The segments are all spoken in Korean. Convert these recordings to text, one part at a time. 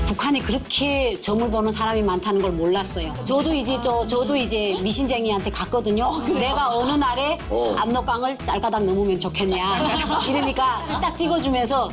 북한이 그렇게 점을 보는 사람이 많다는 걸 몰랐어요. 저도 이제 미신쟁이한테 갔거든요. 내가 어느 날에 압록강을 짤까닥 넘으면 좋겠냐. 이러니까 딱 찍어주면서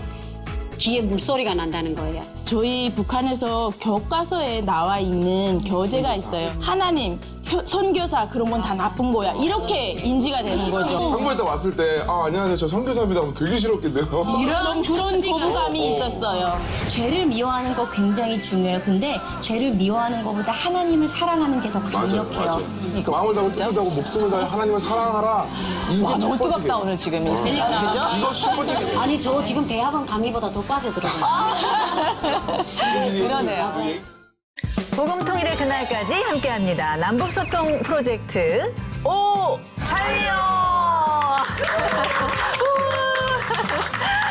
귀에 물소리가 난다는 거예요. 저희 북한에서 교과서에 나와 있는 교재가 있어요. 하나님, 선교사 그런 건 다 나쁜 거야. 이렇게 인지가 되는 거죠. 한국에 딱 왔을 때 안녕하세요 저 선교사입니다 하면 되게 싫었겠네요. 좀 그런 거부감이 있었어요. 죄를 미워하는 거 굉장히 중요해요. 근데 죄를 미워하는 것보다 하나님을 사랑하는 게 더 강력해요. 마음을 다하고 뜻을 다하고 목숨을 다해 하나님을 사랑하라. 이게 와, 첫 너무 번째 뜨겁다 오늘 지금 있으니까. 그죠? 이거 첫 번째 아니 저 지금 대학원 강의보다 더 빠져들어가요. 그러네요. 복음통일의 그날까지 함께합니다. 남북소통 프로젝트 오 잘요.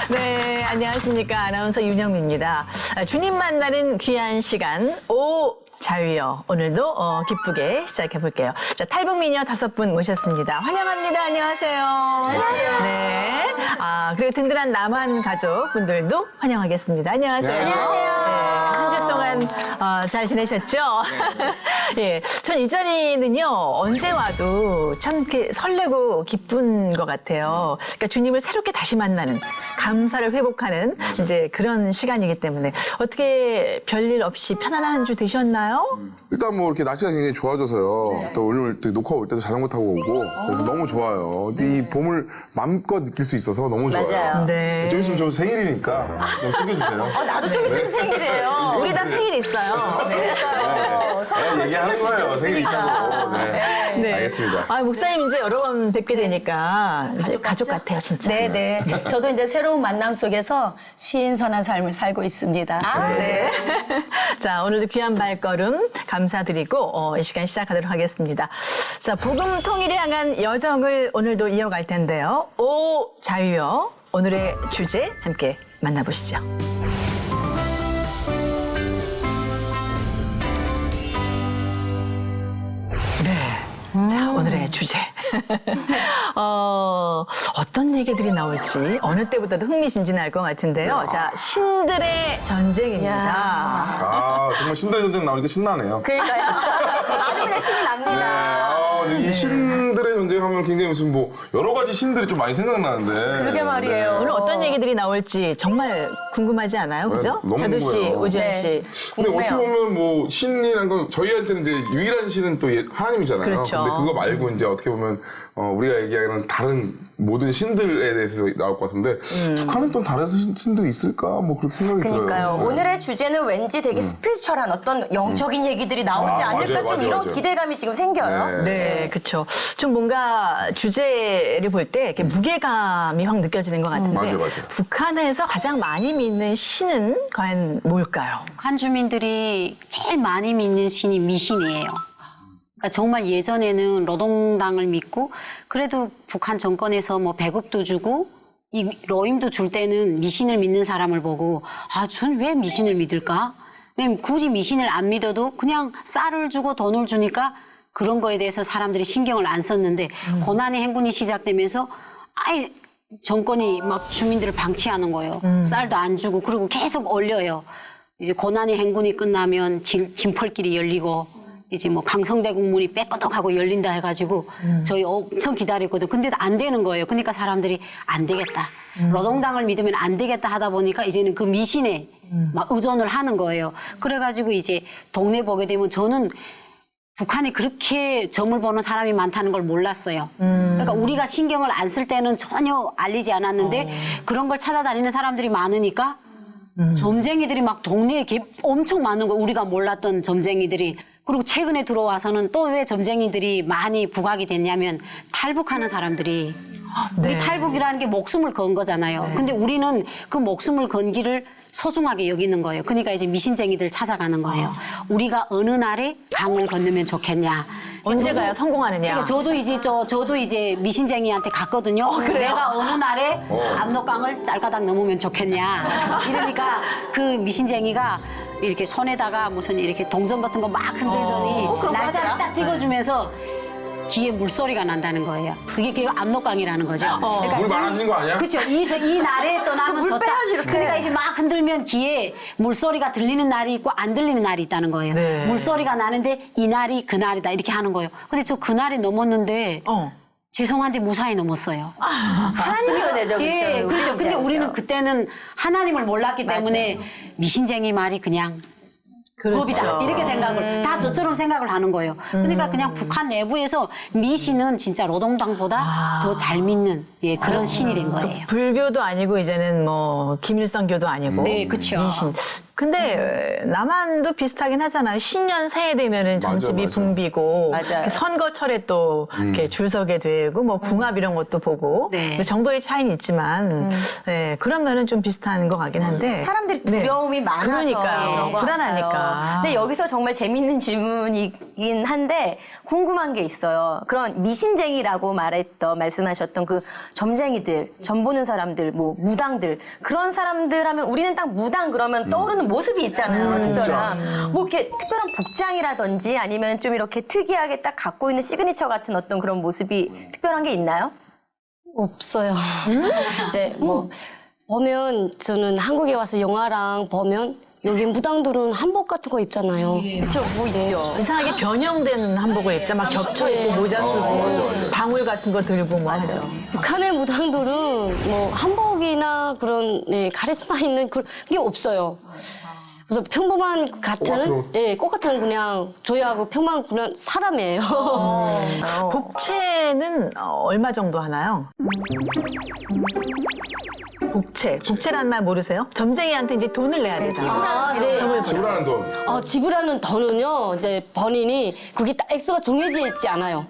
네, 안녕하십니까. 아나운서 윤영미입니다. 주님 만나는 귀한 시간 오 자유여. 오늘도 기쁘게 시작해 볼게요. 자, 탈북미녀 5분 모셨습니다. 환영합니다. 안녕하세요. 안녕하세요. 네. 그리고 든든한 남한 가족분들도 환영하겠습니다. 안녕하세요. 안녕하세요. 한 주 동안 잘 지내셨죠? 예, 전 이 자리는요 언제 와도 참 이렇게 설레고 기쁜 것 같아요. 그러니까 주님을 새롭게 다시 만나는 감사를 회복하는 이제 그런 시간이기 때문에 어떻게 별일 없이 편안한 한 주 되셨나요? 일단 뭐 이렇게 날씨가 굉장히 좋아져서요. 또 오늘 또 녹화 올 때도 자전거 타고 오고 그래서 너무 좋아요. 이 봄을 마음껏 느낄 수 있어서 너무 좋아요. 맞아요. 네. 좀 있으면 저 생일이니까 좀 챙겨주세요. 나도 좀 있으면 생일이에요. 우리 다 생일 있어요. 네. 얘기하는 거예요. 생일 있다고. 네. 알겠습니다. 목사님 이제 여러 번 뵙게 되니까 이제 가족 같아요, 진짜. 네네. 저도 이제 새로운 만남 속에서 신선한 삶을 살고 있습니다. 네. 자, 오늘도 귀한 발걸음 감사드리고 이 시간 시작하도록 하겠습니다. 자, 복음 통일을 향한 여정을 오늘도 이어갈 텐데요. 오 자유여. 오늘의 주제 함께 만나보시죠. 자, 오늘의 주제. 어떤 얘기들이 나올지 어느 때보다도 흥미진진할 것 같은데요. 자, 신들의 전쟁입니다. 정말 신들의 전쟁 나오니까 신나네요. 그러니까요. 아주 그냥 신이 납니다. 이 신들의 전쟁 하면 굉장히 무슨 뭐 여러 가지 신들이 좀 많이 생각나는데. 그러게 말이에요. 오늘 어떤 얘기들이 나올지 정말 궁금하지 않아요? 그죠? 너무 자두 씨, 궁금해요. 오지현 씨. 근데 어떻게 보면 뭐 신이란 건 저희한테는 이제 유일한 신은 또 하나님이잖아요. 그렇죠. 근데 그거 말고 이제 어떻게 보면 우리가 얘기하는 다른 모든 신들에 대해서 나올 것 같은데 북한은 또 다른 신들이 있을까? 뭐 그렇게 생각이 그러니까요. 들어요. 오늘의 주제는 왠지 되게 스피리추얼한 어떤 영적인 얘기들이 나오지 않을까 맞아요, 좀 맞아요, 이런 맞아요. 기대감이 지금 생겨요. 네, 그렇죠. 좀 뭔가 주제를 볼 때 이렇게 무게감이 확 느껴지는 것 같은데 맞아요. 북한에서 가장 많이 믿는 신은 과연 뭘까요? 북한 주민들이 제일 많이 믿는 신이 미신이에요. 그러니까 정말 예전에는 노동당을 믿고 그래도 북한 정권에서 뭐 배급도 주고 이 러임도 줄 때는 미신을 믿는 사람을 보고 전 왜 미신을 믿을까? 왜냐면 굳이 미신을 안 믿어도 그냥 쌀을 주고 돈을 주니까 그런 거에 대해서 사람들이 신경을 안 썼는데 고난의 행군이 시작되면서 아예 정권이 막 주민들을 방치하는 거예요. 쌀도 안 주고 그리고 계속 얼려요. 이제 고난의 행군이 끝나면 진펄길이 열리고 이제 뭐 강성대국 문이 빼꼬덕하고 열린다 해가지고 저희 엄청 기다렸거든요. 근데 안 되는 거예요. 그러니까 사람들이 안 되겠다. 노동당을 믿으면 안 되겠다 하다 보니까 이제는 그 미신에 막 의존을 하는 거예요. 그래가지고 이제 동네 보게 되면 저는 북한이 그렇게 점을 보는 사람이 많다는 걸 몰랐어요. 그러니까 우리가 신경을 안 쓸 때는 전혀 알리지 않았는데 그런 걸 찾아다니는 사람들이 많으니까 점쟁이들이 막 동네에 엄청 많은 거 우리가 몰랐던 점쟁이들이. 그리고 최근에 들어와서는 또 왜 점쟁이들이 많이 부각이 됐냐면 탈북하는 사람들이 우리 탈북이라는 게 목숨을 건 거잖아요. 근데 우리는 그 목숨을 건 길을 소중하게 여기는 거예요. 그러니까 이제 미신쟁이들 찾아가는 거예요. 우리가 어느 날에 강을 건너면 좋겠냐. 언제 가야 성공하느냐. 그러니까 저도 이제 미신쟁이한테 갔거든요. 내가 어느 날에 압록강을 짤까닥 넘으면 좋겠냐. 이러니까 그 미신쟁이가 이렇게 손에다가 무슨 이렇게 동전 같은 거 막 흔들더니 날짜를 딱 찍어주면서 귀에 물소리가 난다는 거예요. 그게 압록강이라는 거죠. 그러니까 물이 많아지는 거 아니야? 그렇죠. 이 날에 떠나면 좋다. 그러니까 이제 막 흔들면 귀에 물소리가 들리는 날이 있고 안 들리는 날이 있다는 거예요. 네. 물소리가 나는데 이 날이 그 날이다 이렇게 하는 거예요. 근데 저 그날이 넘었는데 죄송한데 무사히 넘었어요. 하나님이 은혜죠. 예, 그렇죠. 근데 우리는 그때는 하나님을 몰랐기 때문에 미신쟁이 말이 그냥 법이다 이렇게 생각을 다 저처럼 생각을 하는 거예요. 그러니까 그냥 북한 내부에서 미신은 진짜 노동당보다 더 잘 믿는 그런 신이 된 거예요. 불교도 아니고 이제는 뭐 김일성교도 아니고 네, 그쵸. 미신. 근데 남한도 비슷하긴 하잖아요. 신년 새해 되면은 점집이 맞아. 붕비고 맞아요. 이렇게 선거철에 또 이렇게 줄 서게 되고 뭐 궁합 이런 것도 보고 네. 정도의 차이는 있지만 네, 그런 면은 좀 비슷한 것 같긴 한데 사람들이 네. 두려움이 많아서 그러니까요. 그런 것 불안하니까. 같아요. 근데 여기서 정말 재밌는 질문이긴 한데 궁금한 게 있어요. 그런 미신쟁이라고 말씀하셨던 그 점쟁이들, 점 보는 사람들, 뭐 무당들 그런 사람들 하면 우리는 딱 무당 그러면 떠오르는 모습이 있잖아요. 특별한 뭐 이렇게 특별한 복장이라든지 아니면 좀 이렇게 특이하게 딱 갖고 있는 시그니처 같은 어떤 그런 모습이 특별한 게 있나요? 없어요. 이제 뭐 보면 저는 한국에 와서 영화랑 보면 여기 무당들은 한복 같은 거 입잖아요. 그렇죠, 뭐 있죠. 이상하게 변형된 한복을 입자 막 겹쳐 입고 모자 쓰고 방울 같은 거 들고 뭐 하죠. 북한의 무당들은 뭐 한복이나 그런 카리스마 있는 그런 게 없어요. 그래서 평범한 같은 꽃 같은 그냥 저희하고 평범한 그냥 사람이에요. 복채는 얼마 정도 하나요? 복채란 말 모르세요? 점쟁이한테 이제 돈을 내야 되잖아요. 네. 지불하는 돈. 지불하는 돈은요, 이제 본인이 그게 딱 액수가 정해져 있지 않아요.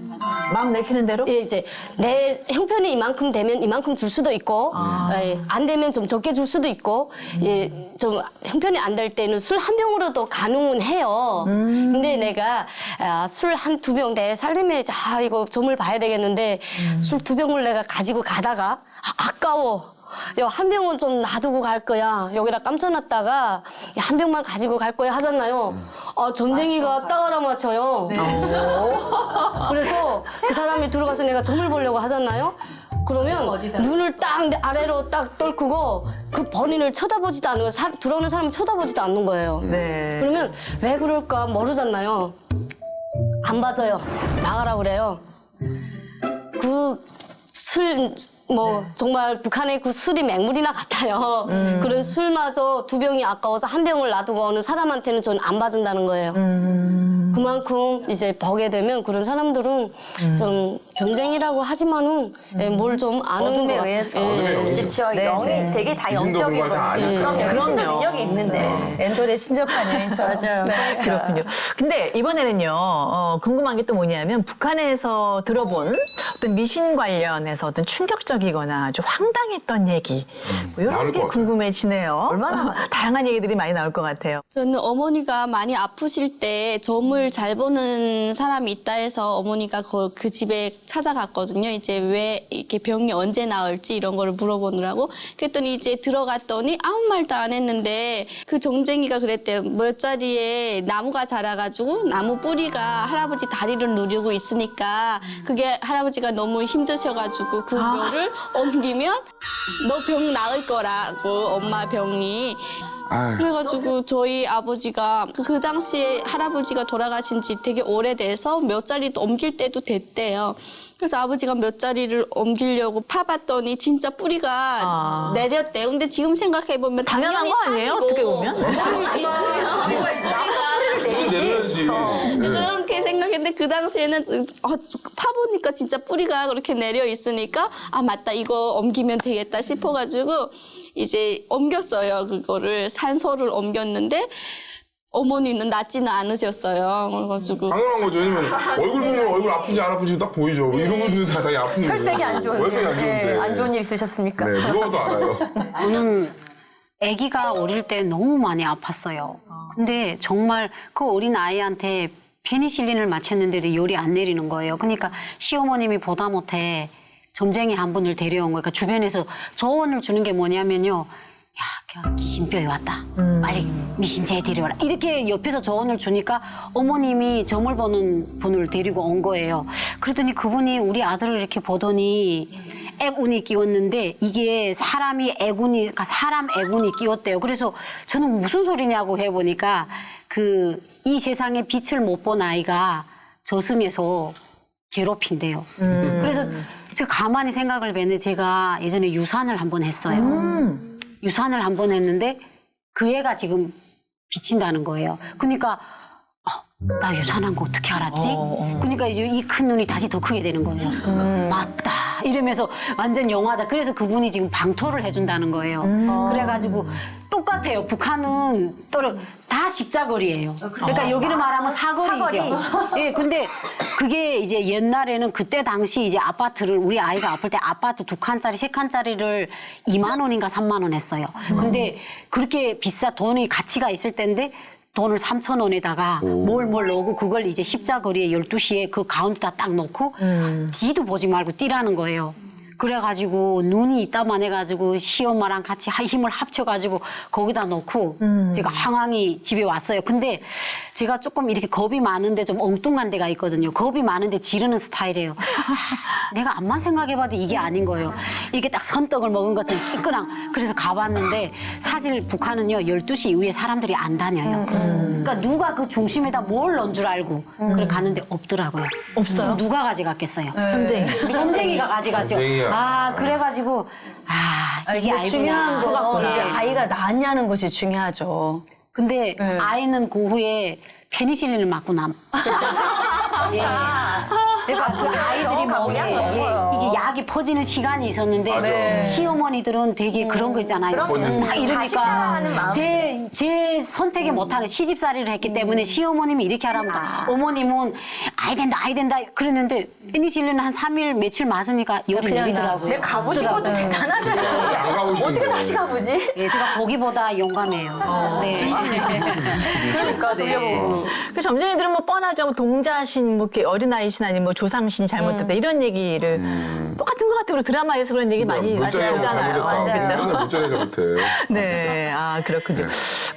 마음 내키는 대로? 예, 이제 내 형편이 이만큼 되면 이만큼 줄 수도 있고, 안 되면 좀 적게 줄 수도 있고, 좀 형편이 안 될 때는 술 한 병으로도 가능은 해요. 근데 내가 술 한 두 병 내 살림에 이거 점을 봐야 되겠는데 술 두 병을 내가 가지고 가다가 아까워. 야, 한 병은 좀 놔두고 갈 거야. 여기다 감춰놨다가 한 병만 가지고 갈 거야 하잖아요. 점쟁이가 딱 알아맞혀요. 그래서 그 사람이 들어가서 내가 점을 보려고 하잖아요. 그러면 눈을 딱 아래로 딱 떨구고 그 본인을 쳐다보지도 않고 들어오는 사람을 쳐다보지도 않는 거예요. 네. 그러면 왜 그럴까 모르잖아요. 안 봐줘요. 나가라 그래요. 정말 북한의 그 술이 맹물이나 같아요. 그런 술마저 두 병이 아까워서 한 병을 놔두고 오는 사람한테는 저는 안 봐준다는 거예요. 그만큼 이제 보게 되면 그런 사람들은 좀 점쟁이라고 하지만은 뭘 좀 아는 것 같아요. 어둠의 영이죠. 그렇죠. 영이 되게 다 귀신도 영적이고. 그걸 다 아니까. 그럼요. 귀신도 능력이 있는데. 엔돌의 신접한 여인처럼. 맞아요. 그렇군요. 근데 이번에는요, 궁금한 게 또 뭐냐면 북한에서 들어본 어떤 미신 관련해서 어떤 충격적이거나 아주 황당했던 얘기. 뭐 이런 많을 게 것 같아요. 궁금해지네요. 다양한 얘기들이 많이 나올 것 같아요. 저는 어머니가 많이 아프실 때 점을 잘 보는 사람이 있다 해서 어머니가 그 집에 찾아갔거든요. 이제 왜 이렇게 병이 언제 나을지 이런 거를 물어보느라고. 그랬더니 이제 들어갔더니 아무 말도 안 했는데 그 점쟁이가 그랬대요. 멀자리에 나무가 자라가지고 나무 뿌리가 할아버지 다리를 누르고 있으니까 그게 할아버지가 너무 힘드셔가지고 그 묘를 옮기면 너 병 나을 거라고 엄마 병이. 그래가지고 저희 아버지가 그 당시에 할아버지가 돌아가신 지 되게 오래돼서 몇 자리도 옮길 때도 됐대요. 그래서 아버지가 몇 자리를 옮기려고 파봤더니 진짜 뿌리가 내렸대요. 근데 지금 생각해보면 당연한 거 아니에요? 어떻게 보면? 나무가 있으면 뿌리가 내려야지. 그렇게 생각했는데 그 당시에는 파보니까 진짜 뿌리가 그렇게 내려 있으니까 맞다 이거 옮기면 되겠다 싶어가지고 이제 옮겼어요. 그거를 산소를 옮겼는데 어머니는 낫지는 않으셨어요. 그래가지고 당연한 거죠. 왜냐면 얼굴 보면 얼굴 아픈지 안 아픈지 딱 보이죠. 이러고 있는 사람 당연히 아픈 거죠. 혈색이 안 좋은데. 혈색이 안 좋은데. 안 좋은 일 있으셨습니까? 네, 누구도 알아요. 저는 아기가 어릴 때 너무 많이 아팠어요. 근데 정말 그 어린 아이한테 페니실린을 맞췄는데도 열이 안 내리는 거예요. 그러니까 시어머님이 보다 못해 점쟁이 한 분을 데려온 거예요. 그러니까 주변에서 조언을 주는 게 뭐냐면요. 야, 귀신뼈에 왔다. 빨리 미신제 데려와라. 이렇게 옆에서 조언을 주니까 어머님이 점을 보는 분을 데리고 온 거예요. 그랬더니 그분이 우리 아들을 이렇게 보더니 애군이 끼웠는데 이게 사람이 애군이, 그러니까 사람 애군이 끼웠대요. 그래서 저는 무슨 소리냐고 해보니까 이 세상에 빛을 못 본 아이가 저승에서 괴롭힌대요. 그래서 제가 가만히 생각을 해봤는데 제가 예전에 유산을 한번 했어요. 유산을 한번 했는데 그 애가 지금 비친다는 거예요. 그러니까 나 유산한 거 어떻게 알았지? 그러니까 이제 이 큰 눈이 다시 더 크게 되는 거예요. 맞다 이러면서 완전 영화다. 그래서 그분이 지금 방토를 해준다는 거예요. 그래가지고 똑같아요. 북한은 다 십자거리예요. 그러니까 여기를 말하면 사거리죠. 예, 근데 그게 이제 옛날에는 그때 당시 이제 아파트를 우리 아이가 아플 때 아파트 2칸짜리, 3칸짜리를 2만 원인가 3만 원 했어요. 근데 그렇게 돈이 가치가 있을 때인데 돈을 3,000원에다가 뭘 넣고 그걸 이제 십자거리에 12시에 그 가운데다 딱 놓고 뒤도 보지 말고 뛰라는 거예요. 그래가지고 눈이 있다만 해가지고 시엄마랑 같이 힘을 합쳐가지고 거기다 놓고 제가 항황이 집에 왔어요. 근데 제가 조금 이렇게 겁이 많은데 좀 엉뚱한 데가 있거든요. 겁이 많은데 지르는 스타일이에요. 내가 암만 생각해봐도 이게 아닌 거예요. 이게 딱 선떡을 먹은 것처럼 끼끄랑. 그래서 가봤는데 사실 북한은요 12시 이후에 사람들이 안 다녀요. 그러니까 누가 그 중심에다 뭘 넣은 줄 알고 그래 갔는데 없더라고요. 없어요? 누가 가져갔겠어요? 점쟁이. 가 가져갔죠. 점쟁이야. 그래가지고 이게 아이구나. 중요한 건 속았구나. 이제 아이가 낳았냐는 것이 중요하죠. 근데 아이는 그 후에 페니실린을 맞고 예. 그러니까 그 아이들이 이게 약이 퍼지는 시간이 있었는데 맞아. 시어머니들은 되게 그런 거 있잖아요. 막 이러니까 제 선택에 못하는 시집살이를 했기 때문에 시어머님이 이렇게 하라면 어머님은 아이 된다 그랬는데 페니실린 한 3일 며칠 맞으니까 열이 내리더라고요. 내가 가보신 것도 대단하잖아요. 안 가보시는데. 어떻게 다시 가보지? 예, 제가 보기보다 용감해요. 네. 그러니까 돌려보고. 그 점쟁이들은 뭐 뻔하죠. 뭐 동자신, 뭐 이렇게 어린아이신 아니면 뭐 조상신이 잘못됐다 이런 얘기를 똑같은 것 같아요. 드라마에서 그런 얘기 많이 문자형 하잖아요. 잘못했다. 그렇죠? 문자형 잘못해. 네, 그렇군요.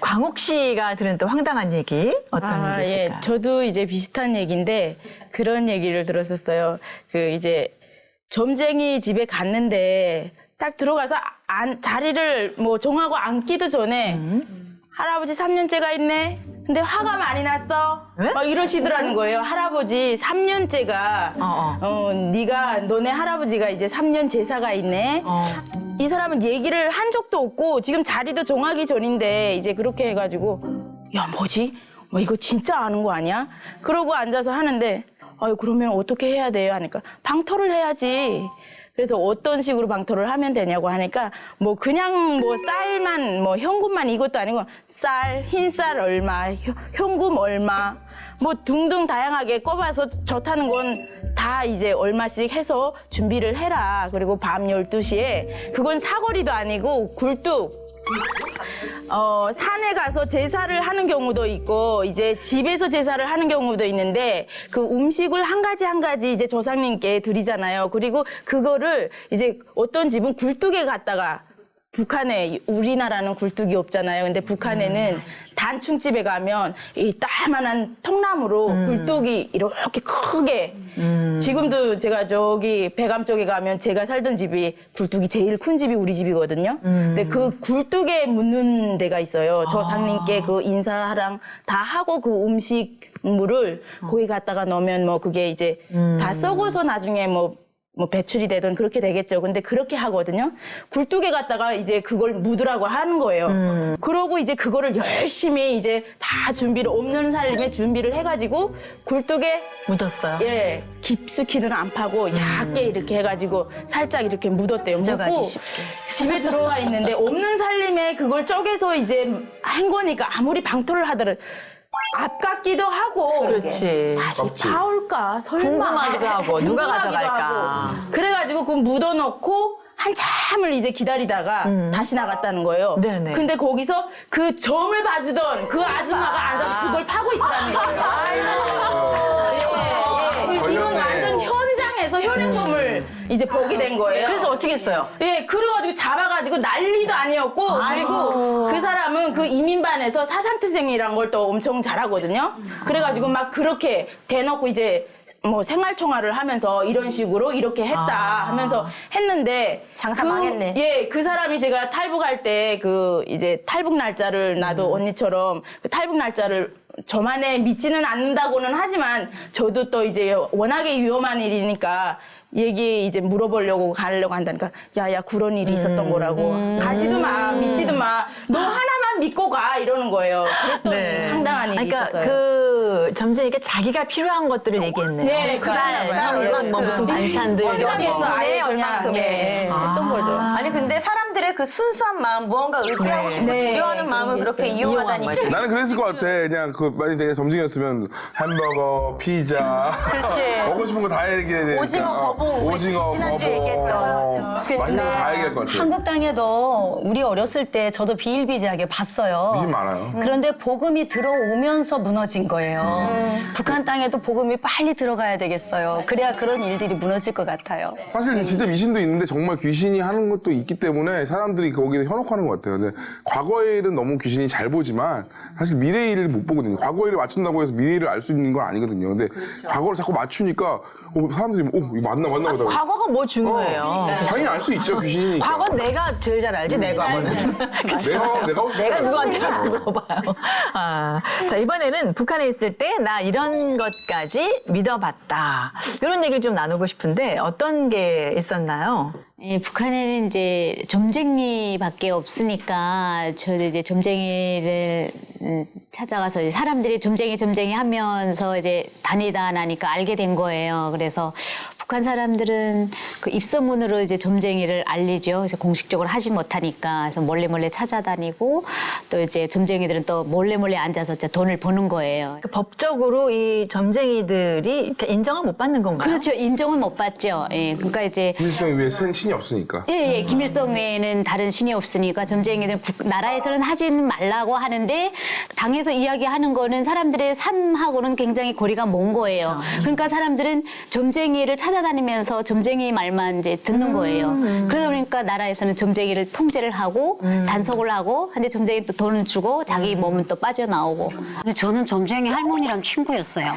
광옥 씨가 들은 또 황당한 얘기 어떤 게 있을까요? 예. 저도 이제 비슷한 얘기인데 그런 얘기를 들었었어요. 이제 점쟁이 집에 갔는데 딱 들어가서 자리를 뭐 정하고 앉기도 전에 할아버지 3년째가 있네. 근데 화가 많이 났어. 왜? 막 이러시더라는 거예요. 할아버지 3년째가 너네 할아버지가 이제 3년 제사가 있네. 이 사람은 얘기를 한 적도 없고 지금 자리도 정하기 전인데 이제 그렇게 해가지고 야 뭐지? 이거 진짜 아는 거 아니야? 그러고 앉아서 하는데 그러면 어떻게 해야 돼요? 하니까 방토를 해야지. 그래서 어떤 식으로 방토를 하면 되냐고 하니까 뭐 그냥 뭐 쌀만 뭐 현금만 이것도 아니고 쌀, 흰쌀 얼마, 현금 얼마 뭐 등등 다양하게 꼽아서 젓하는 건 다 이제 얼마씩 해서 준비를 해라. 그리고 밤 12시에 그건 사거리도 아니고 굴뚝 산에 가서 제사를 하는 경우도 있고 이제 집에서 제사를 하는 경우도 있는데 그 음식을 한 가지 이제 조상님께 드리잖아요. 그리고 그거를 이제 어떤 집은 굴뚝에 갖다가 북한에 우리나라는 굴뚝이 없잖아요. 근데 북한에는 단층집에 가면 이 따만한 통나무로 굴뚝이 이렇게 크게 지금도 제가 저기 배감 쪽에 가면 제가 살던 집이 굴뚝이 제일 큰 집이 우리 집이거든요. 근데 그 굴뚝에 묻는 데가 있어요. 조상님께 그 인사랑 다 하고 그 음식물을 거기 갖다가 넣으면 뭐 그게 이제 다 썩어서 나중에 뭐 배출이 되든 그렇게 되겠죠. 근데 그렇게 하거든요. 굴뚝에 갖다가 이제 그걸 묻으라고 하는 거예요. 그러고 이제 그거를 열심히 이제 다 없는 살림에 준비를 해가지고 굴뚝에 묻었어요. 예, 깊숙이는 안 파고 얇게 이렇게 해가지고 살짝 이렇게 묻었대요. 묻고 집에 들어와 있는데 없는 살림에 그걸 쪼개서 이제 한 거니까 아무리 방토를 하더라도 아깝기도 하고 그렇지. 다시 파올까 설마 궁금하기도 하고 누가 가져갈까. 하고. 그래가지고 그 묻어놓고 한참을 이제 기다리다가 다시 나갔다는 거예요. 네네. 근데 거기서 그 점을 봐주던 그 아줌마가 앉아서 그걸 파고 있다는 거예요. 이건 완전 현장에서 현행범을 이제 보게 된 거예요. 그래서 어떻게 했어요? 예, 그래가지고 잡아가지고 난리도 아니었고, 그리고 그 사람은 그 이민반에서 사상투쟁이란 걸 또 엄청 잘하거든요. 그래가지고 막 그렇게 대놓고 이제 뭐 생활총화를 하면서 이런 식으로 이렇게 했다 하면서 했는데 장사 망했네. 예, 그 사람이 제가 탈북할 때 그 이제 탈북 날짜를 나도 언니처럼 그 탈북 날짜를 저만의 믿지는 않는다고는 하지만 저도 또 이제 워낙에 위험한 일이니까 얘기 이제 물어보려고 가려고 한다니까 야야 그런 일이 있었던 거라고 가지도 마 믿지도 마 너 하나만 믿고 가 이러는 거예요. 그랬더니 황당한 일이 그러니까 있었어요. 그 점쟁이가 자기가 필요한 것들을 얘기했네요. 네, 쌀, 뭐 무슨 반찬들 이런 현장에서 거. 아예 그냥 예, 했던 거죠. 아니 근데 사람들의 그 순수한 마음, 무언가 의지하고 싶고 네, 두려워하는 마음을 그런 게 그렇게 있어요. 이용하다니. 이용한 거지. 나는 그랬을 것 같아. 그냥 그 만약 내가 점쟁이였으면 햄버거, 피자 먹고 싶은 거 다 얘기해. 되니까. 오징어 거봉, 우리 오징어 지난주에 거봉. 얘기했던. 맛있는 거 다 얘기할 것 같아. 한국 땅에도 우리 어렸을 때 저도 비일비재하게 봤어요. 미신 많아요. 그런데 복음이 들어오면서 무너진 거예요. 북한 땅에도 복음이 빨리 들어가야 되겠어요. 그래야 그런 일들이 무너질 것 같아요. 사실 진짜 미신도 있는데 정말 귀신이 하는 것도 있기 때문에 사람들이 거기에 현혹하는 것 같아요. 근데 과거의 일은 너무 귀신이 잘 보지만 사실 미래의 일을 못 보거든요. 과거의 일을 맞춘다고 해서 미래의 일을 알 수 있는 건 아니거든요. 근데 과거를 자꾸 맞추니까 사람들이 이거 맞나 보다. 과거가 뭐 중요해요. 당연히 알 수 있죠, 귀신이니까. 과거는 내가 제일 잘 알지, 내 과거는. 내가 혹시 내가 누구한테 가서 물어봐요. 아, 자, 이번에는 북한에 있을 때 나 이런 것까지 믿어봤다. 이런 얘기를 좀 나누고 싶은데 어떤 게 있었나요? 예, 북한에는 이제 점쟁이밖에 없으니까 저도 이제 점쟁이를 찾아가서 이제 사람들이 점쟁이 하면서 이제 다니다 나니까 알게 된 거예요. 그래서 북한 사람들은 그 입소문으로 이제 점쟁이를 알리죠. 그래서 공식적으로 하지 못하니까 그래서 몰래 찾아다니고 또 이제 점쟁이들은 또 몰래 앉아서 이제 돈을 버는 거예요. 법적으로 이 점쟁이들이 이렇게 인정을 못 받는 건가요? 그렇죠. 인정은 못 받죠. 예, 그러니까 이제 김일성 위에 신이 없으니까. 예, 김일성 외에는 다른 신이 없으니까 점쟁이들 나라에서는 하지는 말라고 하는데 당에서 이야기하는 거는 사람들의 삶하고는 굉장히 거리가 먼 거예요. 그러니까 사람들은 점쟁이를 찾아다니면서 점쟁이 말만 이제 듣는 거예요. 그러다 보니까 나라에서는 점쟁이를 통제를 하고 단속을 하고 근데 점쟁이 또 돈을 주고 자기 몸은 또 빠져나오고. 근데 저는 점쟁이 할머니랑 친구였어요.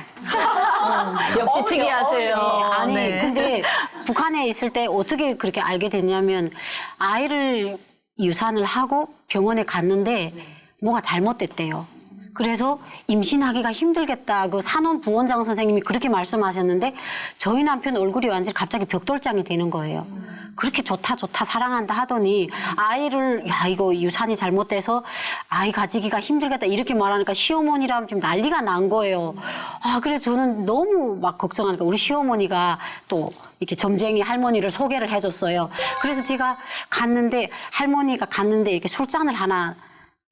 역시 특이하세요. 아니 네. 근데 북한에 있을 때 어떻게 그렇게 알게 됐냐면 아이를 유산을 하고 병원에 갔는데 뭐가 잘못됐대요. 그래서 임신하기가 힘들겠다. 그 산원부원장 선생님이 그렇게 말씀하셨는데 저희 남편 얼굴이 완전히 갑자기 벽돌장이 되는 거예요. 그렇게 좋다 사랑한다 하더니 아이를 야 이거 유산이 잘못돼서 아이 가지기가 힘들겠다 이렇게 말하니까 시어머니랑 좀 난리가 난 거예요. 아 그래서 저는 너무 막 걱정하니까 우리 시어머니가 또 이렇게 점쟁이 할머니를 소개를 해줬어요. 그래서 제가 할머니가 갔는데 이렇게 술잔을 하나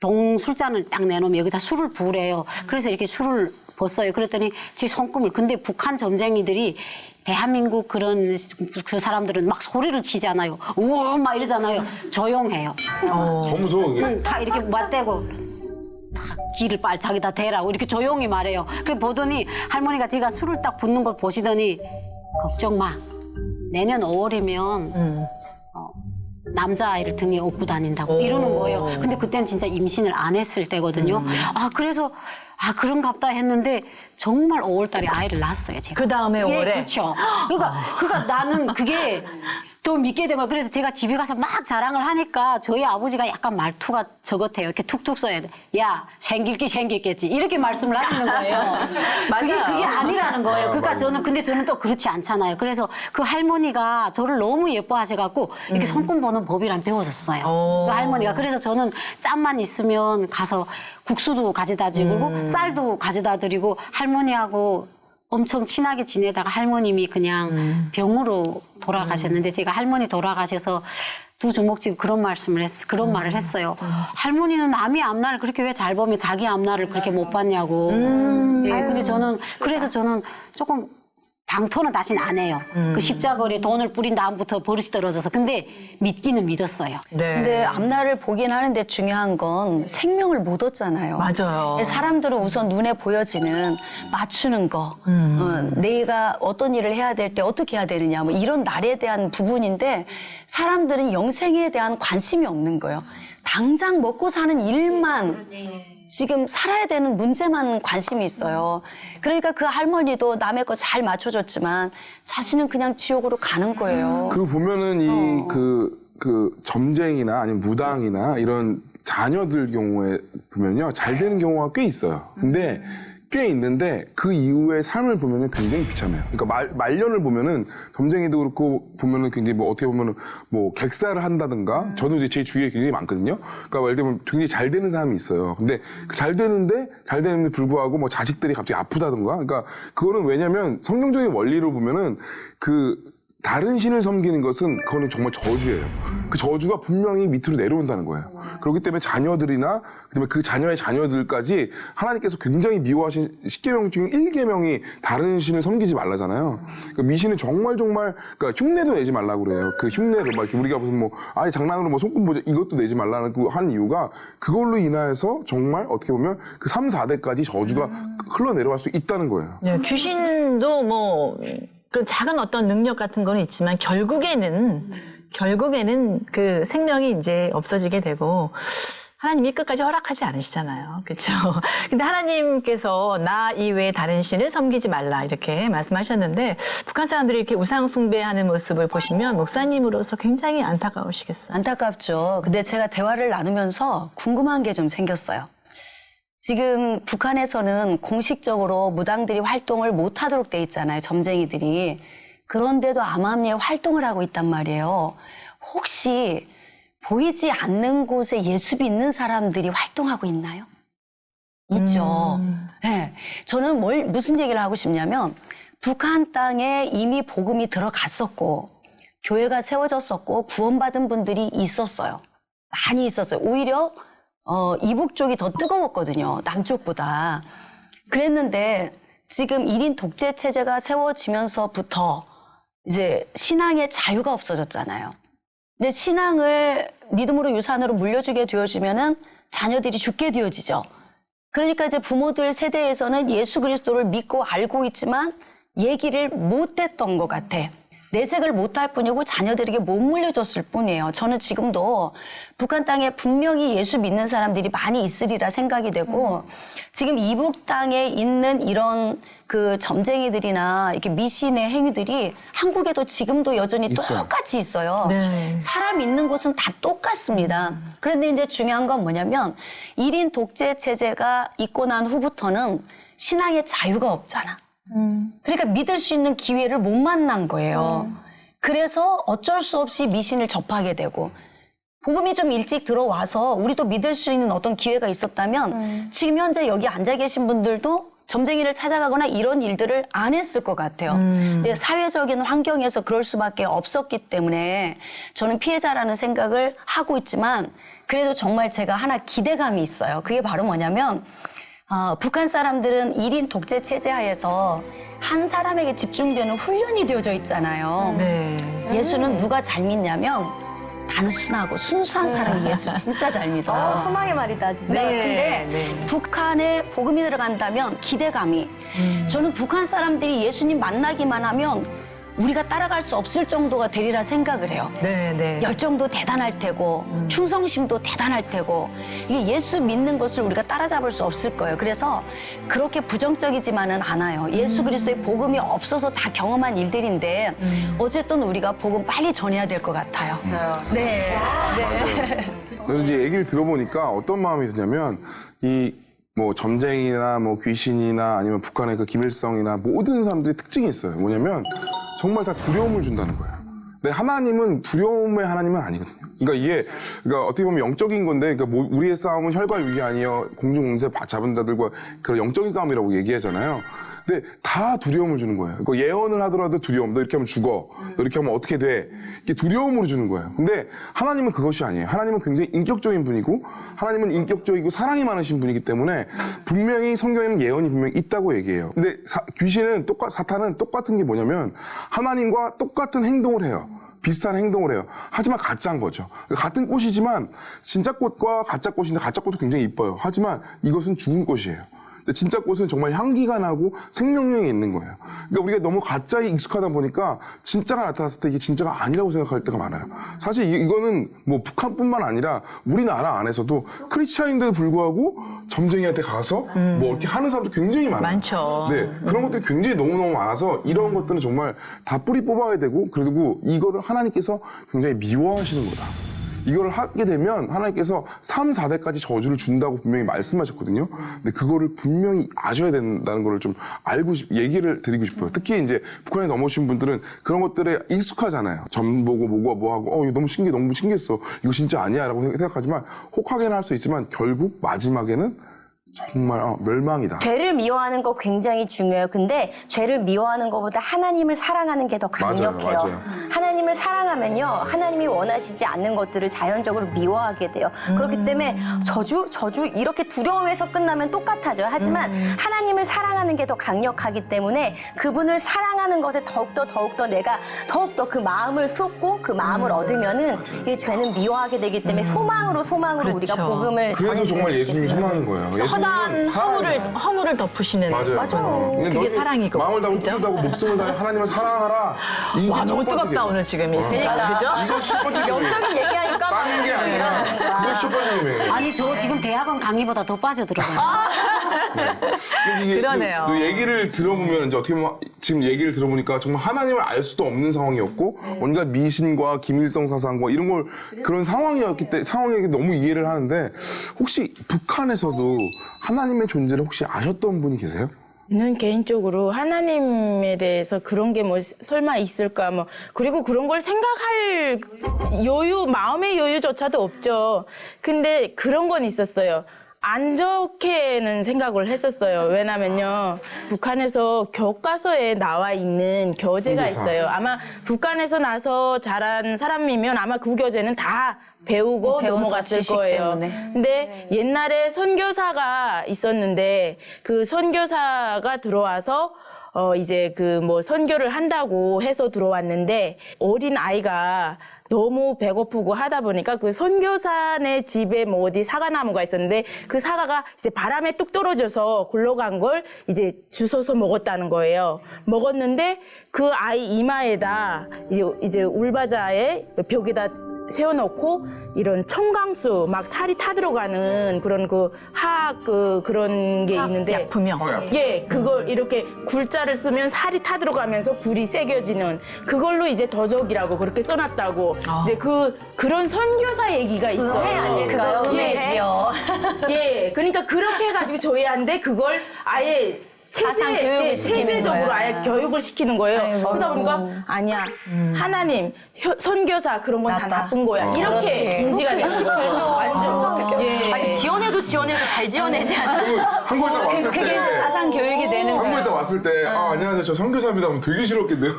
술잔을 딱 내놓으면 여기다 술을 부으래요. 그래서 이렇게 술을 벗어요. 그랬더니 제 손금을 근데 북한 점쟁이들이 대한민국 그 사람들은 막 소리를 치잖아요. 우와 막 이러잖아요. 조용해요. 더 무서워, 그게. 다 이렇게 맞대고 탁 기를 자기다 대라고 이렇게 조용히 말해요. 그 보더니 할머니가 제가 술을 딱 붓는 걸 보시더니 걱정 마. 내년 5월이면 남자아이를 등에 업고 다닌다고 이러는 거예요. 근데 그때는 진짜 임신을 안 했을 때거든요. 아 그래서 그런갑다 했는데 정말 5월 달에 아이를 낳았어요, 제가. 그 다음에 5월에? 예, 그렇죠. 그러니까 나는 그게 더 믿게 된 거예요. 그래서 제가 집에 가서 막 자랑을 하니까 저희 아버지가 약간 말투가 저것해요. 이렇게 툭툭 써야 돼. 야, 생길겠지. 이렇게 말씀을 하시는 거예요. 맞아요. 그게 아니라는 거예요. 그러니까 저는 또 그렇지 않잖아요. 그래서 그 할머니가 저를 너무 예뻐하셔갖고 이렇게 손금 보는 법이란 배워줬어요. 그 할머니가. 그래서 저는 짬만 있으면 가서 국수도 가져다 드리고 쌀도 가져다 드리고 할머니하고 엄청 친하게 지내다가 할머님이 그냥 병으로 돌아가셨는데 제가 할머니 돌아가셔서 두 주먹 쥐고 그런 말을 했어요. 할머니는 남이 앞날을 그렇게 왜 잘 보면 자기 앞날을 그렇게 못 봤냐고. 네, 근데 그래서 저는 조금 방토는 다시는 안 해요. 그 십자거리에 돈을 뿌린 다음부터 버릇이 떨어져서. 근데 믿기는 믿었어요. 네. 근데 앞날을 보긴 하는데 중요한 건 생명을 못 얻잖아요. 맞아요. 사람들은 우선 눈에 보여지는 맞추는 거, 내가 어떤 일을 해야 될 때 어떻게 해야 되느냐, 뭐 이런 날에 대한 부분인데 사람들은 영생에 대한 관심이 없는 거예요. 당장 먹고 사는 일만 지금 살아야 되는 문제만 관심이 있어요. 그러니까 그 할머니도 남의 거 잘 맞춰줬지만 자신은 그냥 지옥으로 가는 거예요. 그리고 보면은 그 점쟁이나 아니면 무당이나 이런 자녀들 경우에 보면요. 잘 되는 경우가 꽤 있어요. 근데 꽤 있는데 그 이후의 삶을 보면은 굉장히 비참해요. 그러니까 말년을 보면은 점쟁이도 그렇고 보면은 굉장히 뭐 어떻게 보면은 뭐 객사를 한다든가 저는 이제 제 주위에 굉장히 많거든요. 그러니까 예를 들면 굉장히 잘 되는 사람이 있어요. 근데 잘 되는데 불구하고 뭐 자식들이 갑자기 아프다든가 그러니까 그거는 왜냐면 성경적인 원리로 보면은 다른 신을 섬기는 것은 그거는 정말 저주예요. 그 저주가 분명히 밑으로 내려온다는 거예요. 그렇기 때문에 자녀들이나 그다음에 그 자녀의 자녀들까지 하나님께서 굉장히 미워하신 10계명 중에 1계명이 다른 신을 섬기지 말라잖아요. 그러니까 미신은 정말 그러니까 흉내도 내지 말라고 그래요. 그 흉내를 막 이렇게 우리가 무슨 뭐 아예 장난으로 뭐 손금 보자 이것도 내지 말라는 그 한 이유가 그걸로 인하여서 정말 어떻게 보면 그 3, 4대까지 저주가 흘러내려갈 수 있다는 거예요. 네, 귀신도 뭐 그런 작은 어떤 능력 같은 거는 있지만 결국에는 그 생명이 이제 없어지게 되고 하나님이 끝까지 허락하지 않으시잖아요. 그렇죠? 근데 하나님께서 나 이외에 다른 신을 섬기지 말라 이렇게 말씀하셨는데 북한 사람들이 이렇게 우상 숭배하는 모습을 보시면 목사님으로서 굉장히 안타까우시겠어요. 안타깝죠. 근데 제가 대화를 나누면서 궁금한 게 좀 생겼어요. 지금 북한에서는 공식적으로 무당들이 활동을 못하도록 돼 있잖아요. 점쟁이들이. 그런데도 암암리에 활동을 하고 있단 말이에요. 혹시 보이지 않는 곳에 예수 믿는 사람들이 활동하고 있나요? 있죠. 네. 저는 무슨 얘기를 하고 싶냐면 북한 땅에 이미 복음이 들어갔었고 교회가 세워졌었고 구원받은 분들이 있었어요. 많이 있었어요. 오히려 이북 쪽이 더 뜨거웠거든요. 남쪽보다. 그랬는데 지금 1인 독재 체제가 세워지면서부터 이제 신앙의 자유가 없어졌잖아요. 근데 신앙을 믿음으로 유산으로 물려주게 되어지면은 자녀들이 죽게 되어지죠. 그러니까 이제 부모들 세대에서는 예수 그리스도를 믿고 알고 있지만 얘기를 못했던 것 같아. 내색을 못할 뿐이고 자녀들에게 못 물려줬을 뿐이에요. 저는 지금도 북한 땅에 분명히 예수 믿는 사람들이 많이 있으리라 생각이 되고 지금 이북 땅에 있는 이런 그 점쟁이들이나 이렇게 미신의 행위들이 한국에도 지금도 여전히 똑같이 있어요. 네. 사람 있는 곳은 다 똑같습니다. 그런데 이제 중요한 건 뭐냐면 1인 독재 체제가 있고 난 후부터는 신앙의 자유가 없잖아. 그러니까 믿을 수 있는 기회를 못 만난 거예요. 그래서 어쩔 수 없이 미신을 접하게 되고 복음이 좀 일찍 들어와서 우리도 믿을 수 있는 어떤 기회가 있었다면 지금 현재 여기 앉아 계신 분들도 점쟁이를 찾아가거나 이런 일들을 안 했을 것 같아요. 근데 사회적인 환경에서 그럴 수밖에 없었기 때문에 저는 피해자라는 생각을 하고 있지만 그래도 정말 제가 하나 기대감이 있어요. 그게 바로 뭐냐면 북한 사람들은 1인 독재 체제 하에서 한 사람에게 집중되는 훈련이 되어져 있잖아요. 네. 예수는 누가 잘 믿냐면 단순하고 순수한 사람이 예수 진짜 잘 믿어요. 소망의 말이다, 진짜. 근데 북한에 복음이 들어간다면 기대감이 저는 북한 사람들이 예수님 만나기만 하면 우리가 따라갈 수 없을 정도가 되리라 생각을 해요. 네. 열정도 대단할 테고 충성심도 대단할 테고 이게 예수 믿는 것을 우리가 따라잡을 수 없을 거예요. 그래서 그렇게 부정적이지만은 않아요. 예수 그리스도의 복음이 없어서 다 경험한 일들인데 어쨌든 우리가 복음 빨리 전해야 될 것 같아요. 네. 그래서 이제 얘기를 들어보니까 어떤 마음이 드냐면 뭐 점쟁이나 뭐 귀신이나 아니면 북한의 그 김일성이나 모든 사람들이 특징이 있어요. 뭐냐면 정말 다 두려움을 준다는 거예요. 근데 하나님은 두려움의 하나님은 아니거든요. 그러니까 어떻게 보면 영적인 건데, 그러니까 우리의 싸움은 혈과 육이 아니여 공중공세 잡은 자들과 그런 영적인 싸움이라고 얘기하잖아요. 근데 다 두려움을 주는 거예요. 그러니까 예언을 하더라도 두려움. 너 이렇게 하면 죽어. 너 이렇게 하면 어떻게 돼? 이게 두려움으로 주는 거예요. 근데 하나님은 그것이 아니에요. 하나님은 굉장히 인격적인 분이고 하나님은 인격적이고 사랑이 많으신 분이기 때문에 분명히 성경에는 예언이 분명히 있다고 얘기해요. 근데 귀신은 사탄은 똑같은 게 뭐냐면 하나님과 똑같은 행동을 해요. 비슷한 행동을 해요. 하지만 가짜인 거죠. 같은 꽃이지만 진짜 꽃과 가짜 꽃인데 가짜 꽃도 굉장히 이뻐요. 하지만 이것은 죽은 꽃이에요. 근데 진짜 꽃은 정말 향기가 나고 생명력이 있는 거예요. 그러니까 우리가 너무 가짜에 익숙하다 보니까 진짜가 나타났을 때 이게 진짜가 아니라고 생각할 때가 많아요. 사실 이거는 뭐 북한뿐만 아니라 우리나라 안에서도 크리스찬인데도 불구하고 점쟁이한테 가서 뭐 이렇게 하는 사람도 굉장히 많아요. 많죠. 네, 그런 것들이 굉장히 너무너무 많아서 이런 것들은 정말 다 뿌리 뽑아야 되고 그리고 이거를 하나님께서 굉장히 미워하시는 거다. 이거를 하게 되면 하나님께서 3, 4대까지 저주를 준다고 분명히 말씀하셨거든요. 근데 그거를 분명히 아셔야 된다는 걸 좀 얘기를 드리고 싶어요. 특히 이제 북한에 넘어오신 분들은 그런 것들에 익숙하잖아요. 점 보고 뭐 하고 이거 너무 신기했어. 이거 진짜 아니야 라고 생각하지만 혹하게는 할 수 있지만 결국 마지막에는 정말 멸망이다. 죄를 미워하는 거 굉장히 중요해요. 근데 죄를 미워하는 것보다 하나님을 사랑하는 게 더 강력해요. 맞아요. 하나님을 사랑하면요. 하나님이 원하시지 않는 것들을 자연적으로 미워하게 돼요. 그렇기 때문에 저주 이렇게 두려움에서 끝나면 똑같아져요. 하지만 하나님을 사랑하는 게 더 강력하기 때문에 그분을 사랑하는 것에 더욱더 내가 더욱더 그 마음을 쏟고 그 마음을 얻으면은 이 죄는 미워하게 되기 때문에 소망으로 그렇죠. 우리가 복음을 그래서 정말 예수님이 소망인 거예요. 허다한 허물을 덮으시는 맞아요. 그게 사랑이고. 마음을 다하고 뜻을 다하고 목숨을 다해 하나님을 사랑하라. 이게 와, 너무 뜨겁다 오늘 지금 이 순간. 그죠? 이거 첫 번째 영적인 얘기하니까 다른 게 아니라 그거 첫 번째 예매예요. 아니 저 지금 대학원 강의보다 더 빠져들어가요. 그러네요. 그 얘기를 들어보면 이제 어떻게 보면 지금 얘기를 들어보니까 정말 하나님을 알 수도 없는 상황이었고 뭔가 미신과 기밀성 사상과 이런 걸 그런 상황이었기 때문에 상황에 너무 이해를 하는데 혹시 북한에서도 하나님의 존재를 혹시 아셨던 분이 계세요? 저는 개인적으로 하나님에 대해서 그런 게 뭐 설마 있을까 뭐 그리고 그런 걸 생각할 마음의 여유조차도 없죠. 근데 그런 건 있었어요. 안 좋게는 생각을 했었어요. 왜냐면요. 북한에서 교과서에 나와 있는 교재가 있어요. 아마 북한에서 나서 자란 사람이면 아마 그 교재는 다 배우고 넘어갔을 거예요. 근데 옛날에 선교사가 있었는데 그 선교사가 들어와서 이제 그 뭐 선교를 한다고 해서 들어왔는데 어린 아이가 너무 배고프고 하다 보니까 그 선교사네 집에 뭐 어디 사과나무가 있었는데 그 사과가 이제 바람에 뚝 떨어져서 굴러간 걸 이제 주워서 먹었다는 거예요. 먹었는데 그 아이 이마에다 이제 울바자의 벽에다 세워놓고 이런 청강수 막 살이 타들어가는 그런 그 화학 그런 게 있는데 약품이요. 예, 그걸 이렇게 굴자를 쓰면 살이 타들어가면서 불이 새겨지는 그걸로 이제 도적이라고 그렇게 써놨다고 이제 그런 선교사 얘기가 있어요. 아닐까요? 그거 음해지요. 예, 그러니까 그렇게 해가지고 조회한데 그걸 아예 사상 교육을 시키는 체제적으로 거예요. 아예 교육을 시키는 거예요. 그러다 보니까 아니야 하나님 선교사 그런 건 다 나쁜 거야 이렇게 인지가 되는 거죠. 완전 예. 아니 지원해도 잘 지원하지 않아요. 한국에 딱 왔을 그게 이제 때 사상 교육이 되는 한국에 거예요. 딱 왔을 때 안녕하세요 저 선교사입니다 하면 되게 싫었겠네요.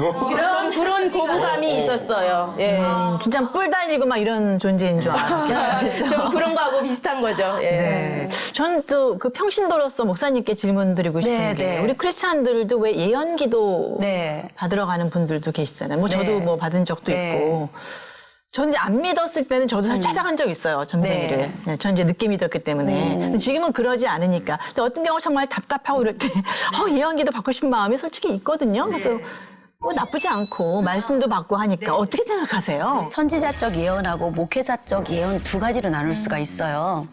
그런 거부감이 있었어요. 예. 진짜 뿔 달리고 막 이런 존재인 줄 알아요. 좀 그런 거하고 비슷한 거죠. 예. 네. 저는 또 그 평신도로서 목사님께 질문 드리고 싶은 게 우리 크리스찬들도 왜 예언기도 받으러 가는 분들도 계시잖아요. 뭐 저도 뭐 받은 적도 있고. 저는 이제 안 믿었을 때는 저도 사실 찾아간 적 있어요, 점쟁이를. 네, 저는 이제 늦게 믿었기 때문에. 근데 지금은 그러지 않으니까. 근데 어떤 경우 정말 답답하고 이럴 때, 예언기도 받고 싶은 마음이 솔직히 있거든요. 그래서 뭐 나쁘지 않고, 말씀도 받고 하니까. 어떻게 생각하세요? 선지자적 예언하고 목회자적 예언 두 가지로 나눌 수가 있어요.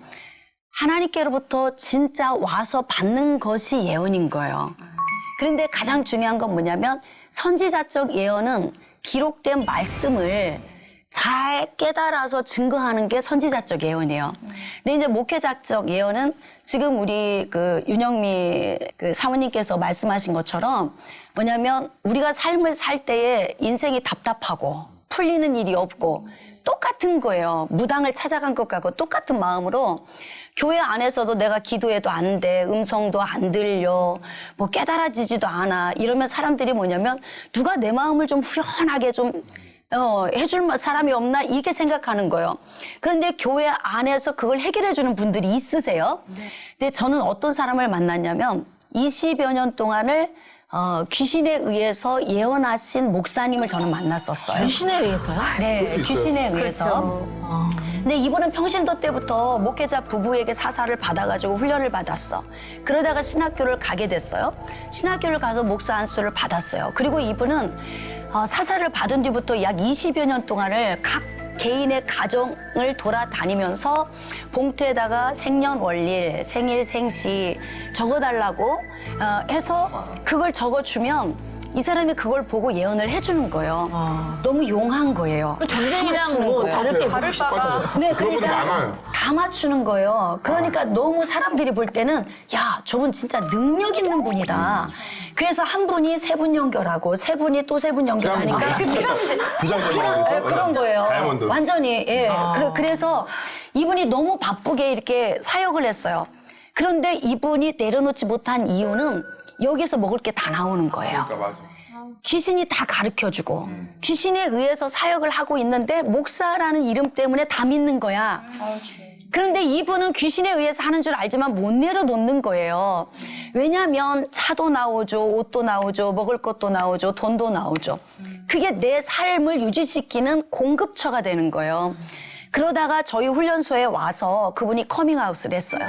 하나님께로부터 진짜 와서 받는 것이 예언인 거예요. 그런데 가장 중요한 건 뭐냐면 선지자적 예언은 기록된 말씀을 잘 깨달아서 증거하는 게 선지자적 예언이에요. 근데 이제 목회자적 예언은 지금 우리 그 윤영미 그 사모님께서 말씀하신 것처럼 뭐냐면 우리가 삶을 살 때에 인생이 답답하고 풀리는 일이 없고 똑같은 거예요. 무당을 찾아간 것하고 똑같은 마음으로 교회 안에서도 내가 기도해도 안 돼, 음성도 안 들려, 뭐 깨달아지지도 않아. 이러면 사람들이 뭐냐면 누가 내 마음을 좀 후련하게 좀 해줄 사람이 없나 이게 생각하는 거예요. 그런데 교회 안에서 그걸 해결해 주는 분들이 있으세요. 근데 저는 어떤 사람을 만났냐면 20여 년 동안을 귀신에 의해서 예언하신 목사님을 저는 만났었어요. 귀신에 의해서요? 네, 귀신에 의해서. 근데 이분은 평신도 때부터 목회자 부부에게 사사를 받아가지고 훈련을 받았어. 그러다가 신학교를 가게 됐어요. 신학교를 가서 목사 안수를 받았어요. 그리고 이분은 사사를 받은 뒤부터 약 20여 년 동안을 각 개인의 가정을 돌아다니면서 봉투에다가 생년월일, 생일, 생시 적어달라고 해서 그걸 적어주면 이 사람이 그걸 보고 예언을 해주는 거예요. 너무 용한 거예요. 점쟁이랑 뭐 다를 게 다를 바가. 네, 그런 분들 많아요. 다 맞추는 거예요. 그러니까 너무 사람들이 볼 때는 야, 저분 진짜 능력 있는 분이다. 그래서 한 분이 세 분 연결하고 세 분이 또 세 분 연결하니까 부장권이라고 네, 해서 그런 거예요. 다이아몬드. 완전히 예. 그래서 이분이 너무 바쁘게 이렇게 사역을 했어요. 그런데 이분이 내려놓지 못한 이유는 여기서 먹을 게 다 나오는 거예요. 그러니까 맞아. 귀신이 다 가르쳐주고 귀신에 의해서 사역을 하고 있는데 목사라는 이름 때문에 다 믿는 거야. 그런데 이분은 귀신에 의해서 하는 줄 알지만 못 내려놓는 거예요. 왜냐하면 차도 나오죠, 옷도 나오죠, 먹을 것도 나오죠, 돈도 나오죠. 그게 내 삶을 유지시키는 공급처가 되는 거예요. 그러다가 저희 훈련소에 와서 그분이 커밍아웃을 했어요.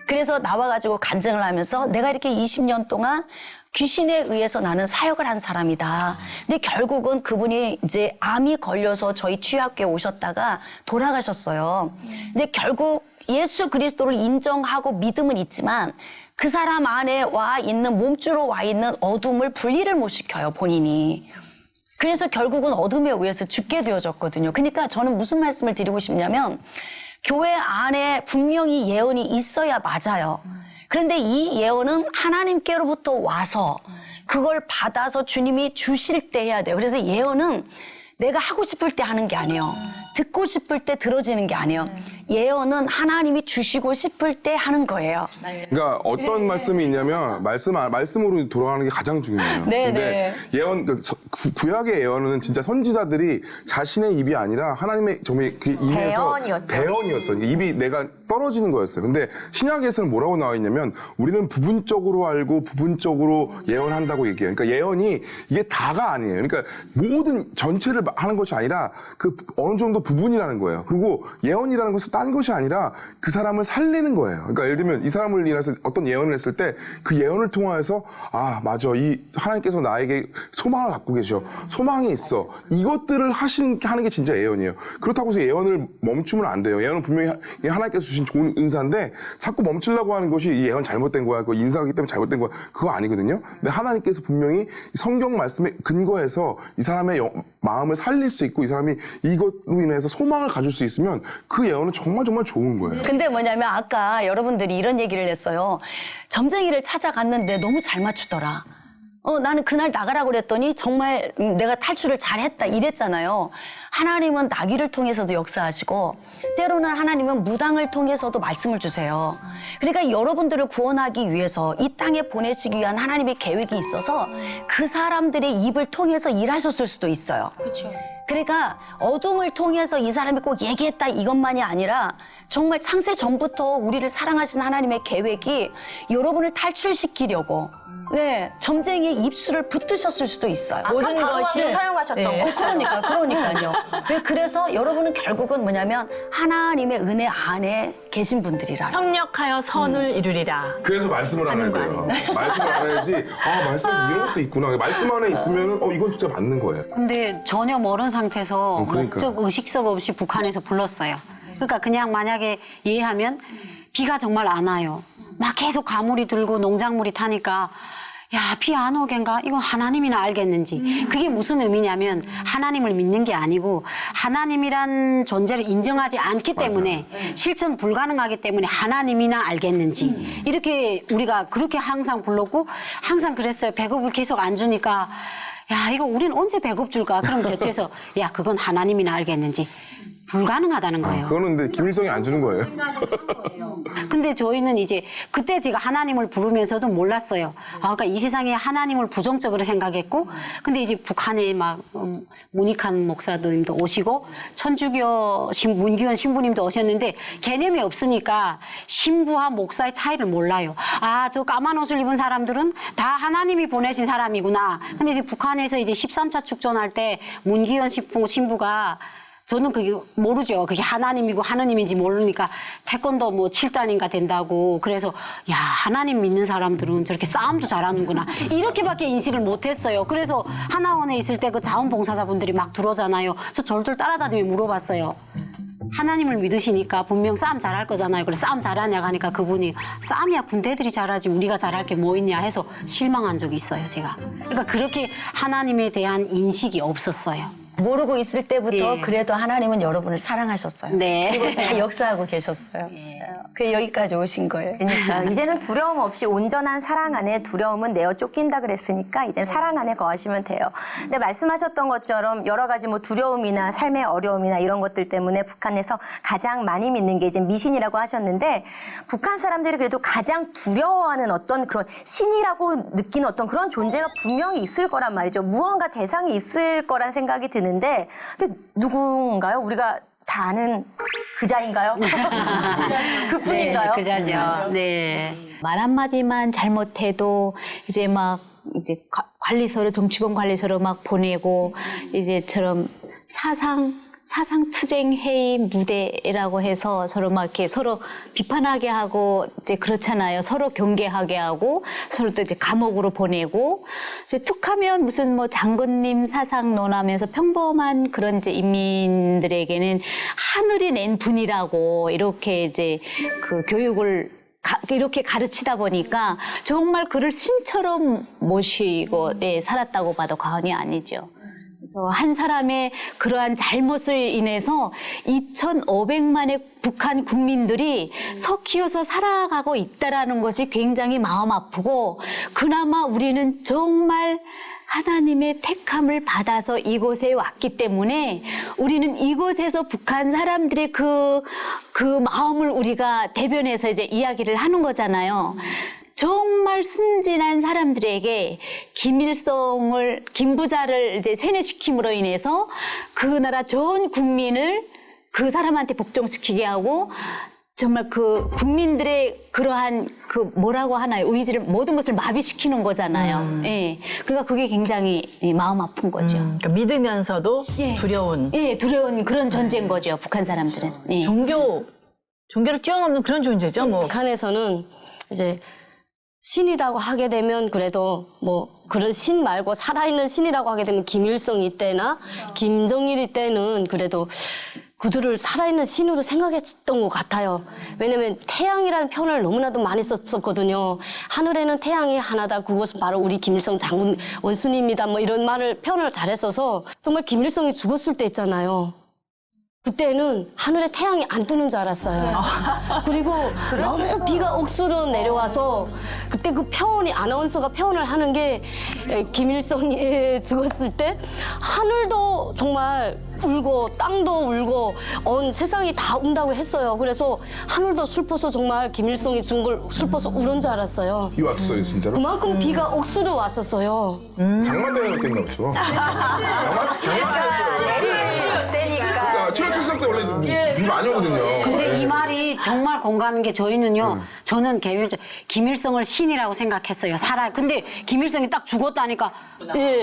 그래서 나와가지고 간증을 하면서 내가 이렇게 20년 동안 귀신에 의해서 나는 사역을 한 사람이다. 근데 결국은 그분이 이제 암이 걸려서 저희 치유학교에 오셨다가 돌아가셨어요. 근데 결국 예수 그리스도를 인정하고 믿음은 있지만 그 사람 안에 와 있는 몸주로 와 있는 어둠을 분리를 못 시켜요, 본인이. 그래서 결국은 어둠에 의해서 죽게 되어졌거든요. 그러니까 저는 무슨 말씀을 드리고 싶냐면 교회 안에 분명히 예언이 있어야 맞아요. 그런데 이 예언은 하나님께로부터 와서 그걸 받아서 주님이 주실 때 해야 돼요. 그래서 예언은 내가 하고 싶을 때 하는 게 아니에요. 듣고 싶을 때 들어지는 게 아니에요. 예언은 하나님이 주시고 싶을 때 하는 거예요. 그러니까 어떤 말씀이 있냐면 말씀으로 돌아가는 게 가장 중요해요. 네, 근데 네. 예언 구약의 예언은 진짜 선지자들이 자신의 입이 아니라 하나님의 정말 그 입에서 대언이었어. 입이 내가 떨어지는 거였어요. 근데 신약에서는 뭐라고 나와 있냐면 우리는 부분적으로 알고 부분적으로 예언한다고 얘기해요. 그러니까 예언이 이게 다가 아니에요. 그러니까 모든 전체를 하는 것이 아니라 그 어느 정도 부분이라는 거예요. 그리고 예언이라는 것은 딴 것이 아니라 그 사람을 살리는 거예요. 그러니까 예를 들면 이 사람을 인해서 어떤 예언을 했을 때 그 예언을 통하여서 아 맞아 이 하나님께서 나에게 소망을 갖고 계셔. 소망이 있어. 이것들을 하는 게 진짜 예언이에요. 그렇다고 해서 예언을 멈추면 안 돼요. 예언은 분명히 하나님께서 주신 좋은 은사인데 자꾸 멈추려고 하는 것이 이 예언 잘못된 거야. 그거 인사하기 때문에 잘못된 거야. 그거 아니거든요. 근데 하나님께서 분명히 성경 말씀에 근거해서 이 사람의 마음을 살릴 수 있고 이 사람이 이것로 인해서 소망을 가질 수 있으면 그 예언은 정말 좋은 거예요. 근데 뭐냐면 아까 여러분들이 이런 얘기를 했어요. 점쟁이를 찾아갔는데 너무 잘 맞추더라. 나는 그날 나가라고 그랬더니 정말 내가 탈출을 잘했다 이랬잖아요. 하나님은 나귀를 통해서도 역사하시고 때로는 하나님은 무당을 통해서도 말씀을 주세요. 그러니까 여러분들을 구원하기 위해서 이 땅에 보내시기 위한 하나님의 계획이 있어서 그 사람들의 입을 통해서 일하셨을 수도 있어요. 그렇죠. 그러니까 어둠을 통해서 이 사람이 꼭 얘기했다 이것만이 아니라 정말 창세 전부터 우리를 사랑하신 하나님의 계획이 여러분을 탈출시키려고 네, 점쟁이의 입술을 붙드셨을 수도 있어요. 모든 것이 사용하셨던 거. 그러니까요. 네, 그래서 여러분은 결국은 뭐냐면 하나님의 은혜 안에 계신 분들이라. 협력하여 선을 이루리라. 그래서 말씀을 안 해야 돼요. 말씀을 안 해야지. 말씀에 이런 것도 있구나. 말씀 안에 있으면은 이건 진짜 맞는 거예요. 근데 전혀 모르는 상태에서 그러니까. 목적 의식성 없이 북한에서 불렀어요. 그러니까 그냥 만약에 이해하면 비가 정말 안 와요. 막 계속 가물이 들고 농작물이 타니까 야, 비 안 오겠는가? 이건 하나님이나 알겠는지. 그게 무슨 의미냐면 하나님을 믿는 게 아니고 하나님이란 존재를 인정하지 않기 때문에 실천 불가능하기 때문에 하나님이나 알겠는지. 이렇게 우리가 그렇게 항상 불렀고 항상 그랬어요. 배급을 계속 안 주니까 야, 이거 우린 언제 배급 줄까? 그럼 곁에서 야, 그건 하나님이나 알겠는지. 불가능하다는 거예요. 그거는 근데 김일성이 안 주는 거예요. 근데 저희는 이제 그때 제가 하나님을 부르면서도 몰랐어요. 그러니까 이 세상에 하나님을 부정적으로 생각했고, 근데 이제 북한에 막 문익환 목사님도 오시고 천주교 문규현 신부님도 오셨는데 개념이 없으니까 신부와 목사의 차이를 몰라요. 아, 저 까만 옷을 입은 사람들은 다 하나님이 보내신 사람이구나. 근데 이제 북한에서 이제 13차 축전할 때 문규현 신부가 저는 그게 모르죠. 그게 하나님이고 하느님인지 모르니까 태권도 뭐 7단인가 된다고. 그래서 야, 하나님 믿는 사람들은 저렇게 싸움도 잘하는구나. 이렇게밖에 인식을 못했어요. 그래서 하나원에 있을 때 그 자원봉사자분들이 막 들어오잖아요. 저 절들 따라다니며 물어봤어요. 하나님을 믿으시니까 분명 싸움 잘할 거잖아요. 그래서 싸움 잘하냐고 하니까 그분이 싸움이야 군대들이 잘하지 우리가 잘할 게 뭐 있냐 해서 실망한 적이 있어요, 제가. 그러니까 그렇게 하나님에 대한 인식이 없었어요. 모르고 있을 때부터 예. 그래도 하나님은 여러분을 사랑하셨어요. 네. 그리고 다 역사하고 계셨어요. 그래 여기까지 오신 거예요. 그러니까 이제는 두려움 없이 온전한 사랑 안에 두려움은 내어 쫓긴다 그랬으니까 이제 사랑 안에 거하시면 돼요. 근데 말씀하셨던 것처럼 여러 가지 뭐 두려움이나 삶의 어려움이나 이런 것들 때문에 북한에서 가장 많이 믿는 게 이제 미신이라고 하셨는데 북한 사람들이 그래도 가장 두려워하는 어떤 그런 신이라고 느끼는 어떤 그런 존재가 분명히 있을 거란 말이죠. 무언가 대상이 있을 거란 생각이 드는데 근데 누군가요? 우리가 다 아는 그자인가요? 그뿐인가요? 네, 그자죠. 네. 말 한마디만 잘못해도 이제 막 이제 관리소로 정치본 관리소로 막 보내고 이제처럼 사상 투쟁 회의 무대라고 해서 서로 막 이렇게 서로 비판하게 하고 이제 그렇잖아요. 서로 경계하게 하고 서로 또 이제 감옥으로 보내고 이제 툭하면 무슨 뭐 장군님 사상 논하면서 평범한 그런 이제 인민들에게는 하늘이 낸 분이라고 이렇게 이제 그 교육을 이렇게 가르치다 보니까 정말 그를 신처럼 모시고 살았다고 봐도 과언이 아니죠. 그래서 한 사람의 그러한 잘못을 인해서 2,500만의 북한 국민들이 섞여서 살아가고 있다라는 것이 굉장히 마음 아프고 그나마 우리는 정말 하나님의 택함을 받아서 이곳에 왔기 때문에 우리는 이곳에서 북한 사람들의 그 마음을 우리가 대변해서 이제 이야기를 하는 거잖아요. 정말 순진한 사람들에게 김부자를 이제 세뇌시킴으로 인해서 그 나라 전 국민을 그 사람한테 복종시키게 하고 정말 그 국민들의 그러한 그 뭐라고 하나요? 의지를 모든 것을 마비시키는 거잖아요. 예. 그러니까 그게 굉장히 마음 아픈 거죠. 그러니까 믿으면서도 두려운. 예, 두려운 그런 존재인 거죠. 북한 사람들은. 예. 종교를 뛰어넘는 그런 존재죠. 뭐. 북한에서는 이제 신이라고 하게 되면 그래도 뭐 그런 신 말고 살아있는 신이라고 하게 되면 김일성이 때나 김정일이 때는 그래도 그들을 살아있는 신으로 생각했던 것 같아요. 왜냐면 태양이라는 표현을 너무나도 많이 썼었거든요. 하늘에는 태양이 하나다. 그것은 바로 우리 김일성 장군 원수님입니다. 뭐 이런 표현을 잘했어서 정말 김일성이 죽었을 때 있잖아요. 그때는 하늘에 태양이 안 뜨는 줄 알았어요. 그리고 너무 비가 억수로 내려와서 그때 그 아나운서가 표현을 하는 게 김일성이 죽었을 때 하늘도 정말 울고 땅도 울고 온 세상이 다 운다고 했어요. 그래서 하늘도 슬퍼서 정말 김일성이 죽은 걸 슬퍼서 울은 줄 알았어요. 비 왔어요, 진짜로? 그만큼 비가 억수로 왔었어요. 장마 때문에 그랬나 보죠. 장마 때였어요. 7월 7일 때 원래 비 많이 오거든요. 근데 이 말이 정말 공감인 게 저희는요, 저는 김일성을 신이라고 생각했어요. 근데 김일성이 딱 죽었다니까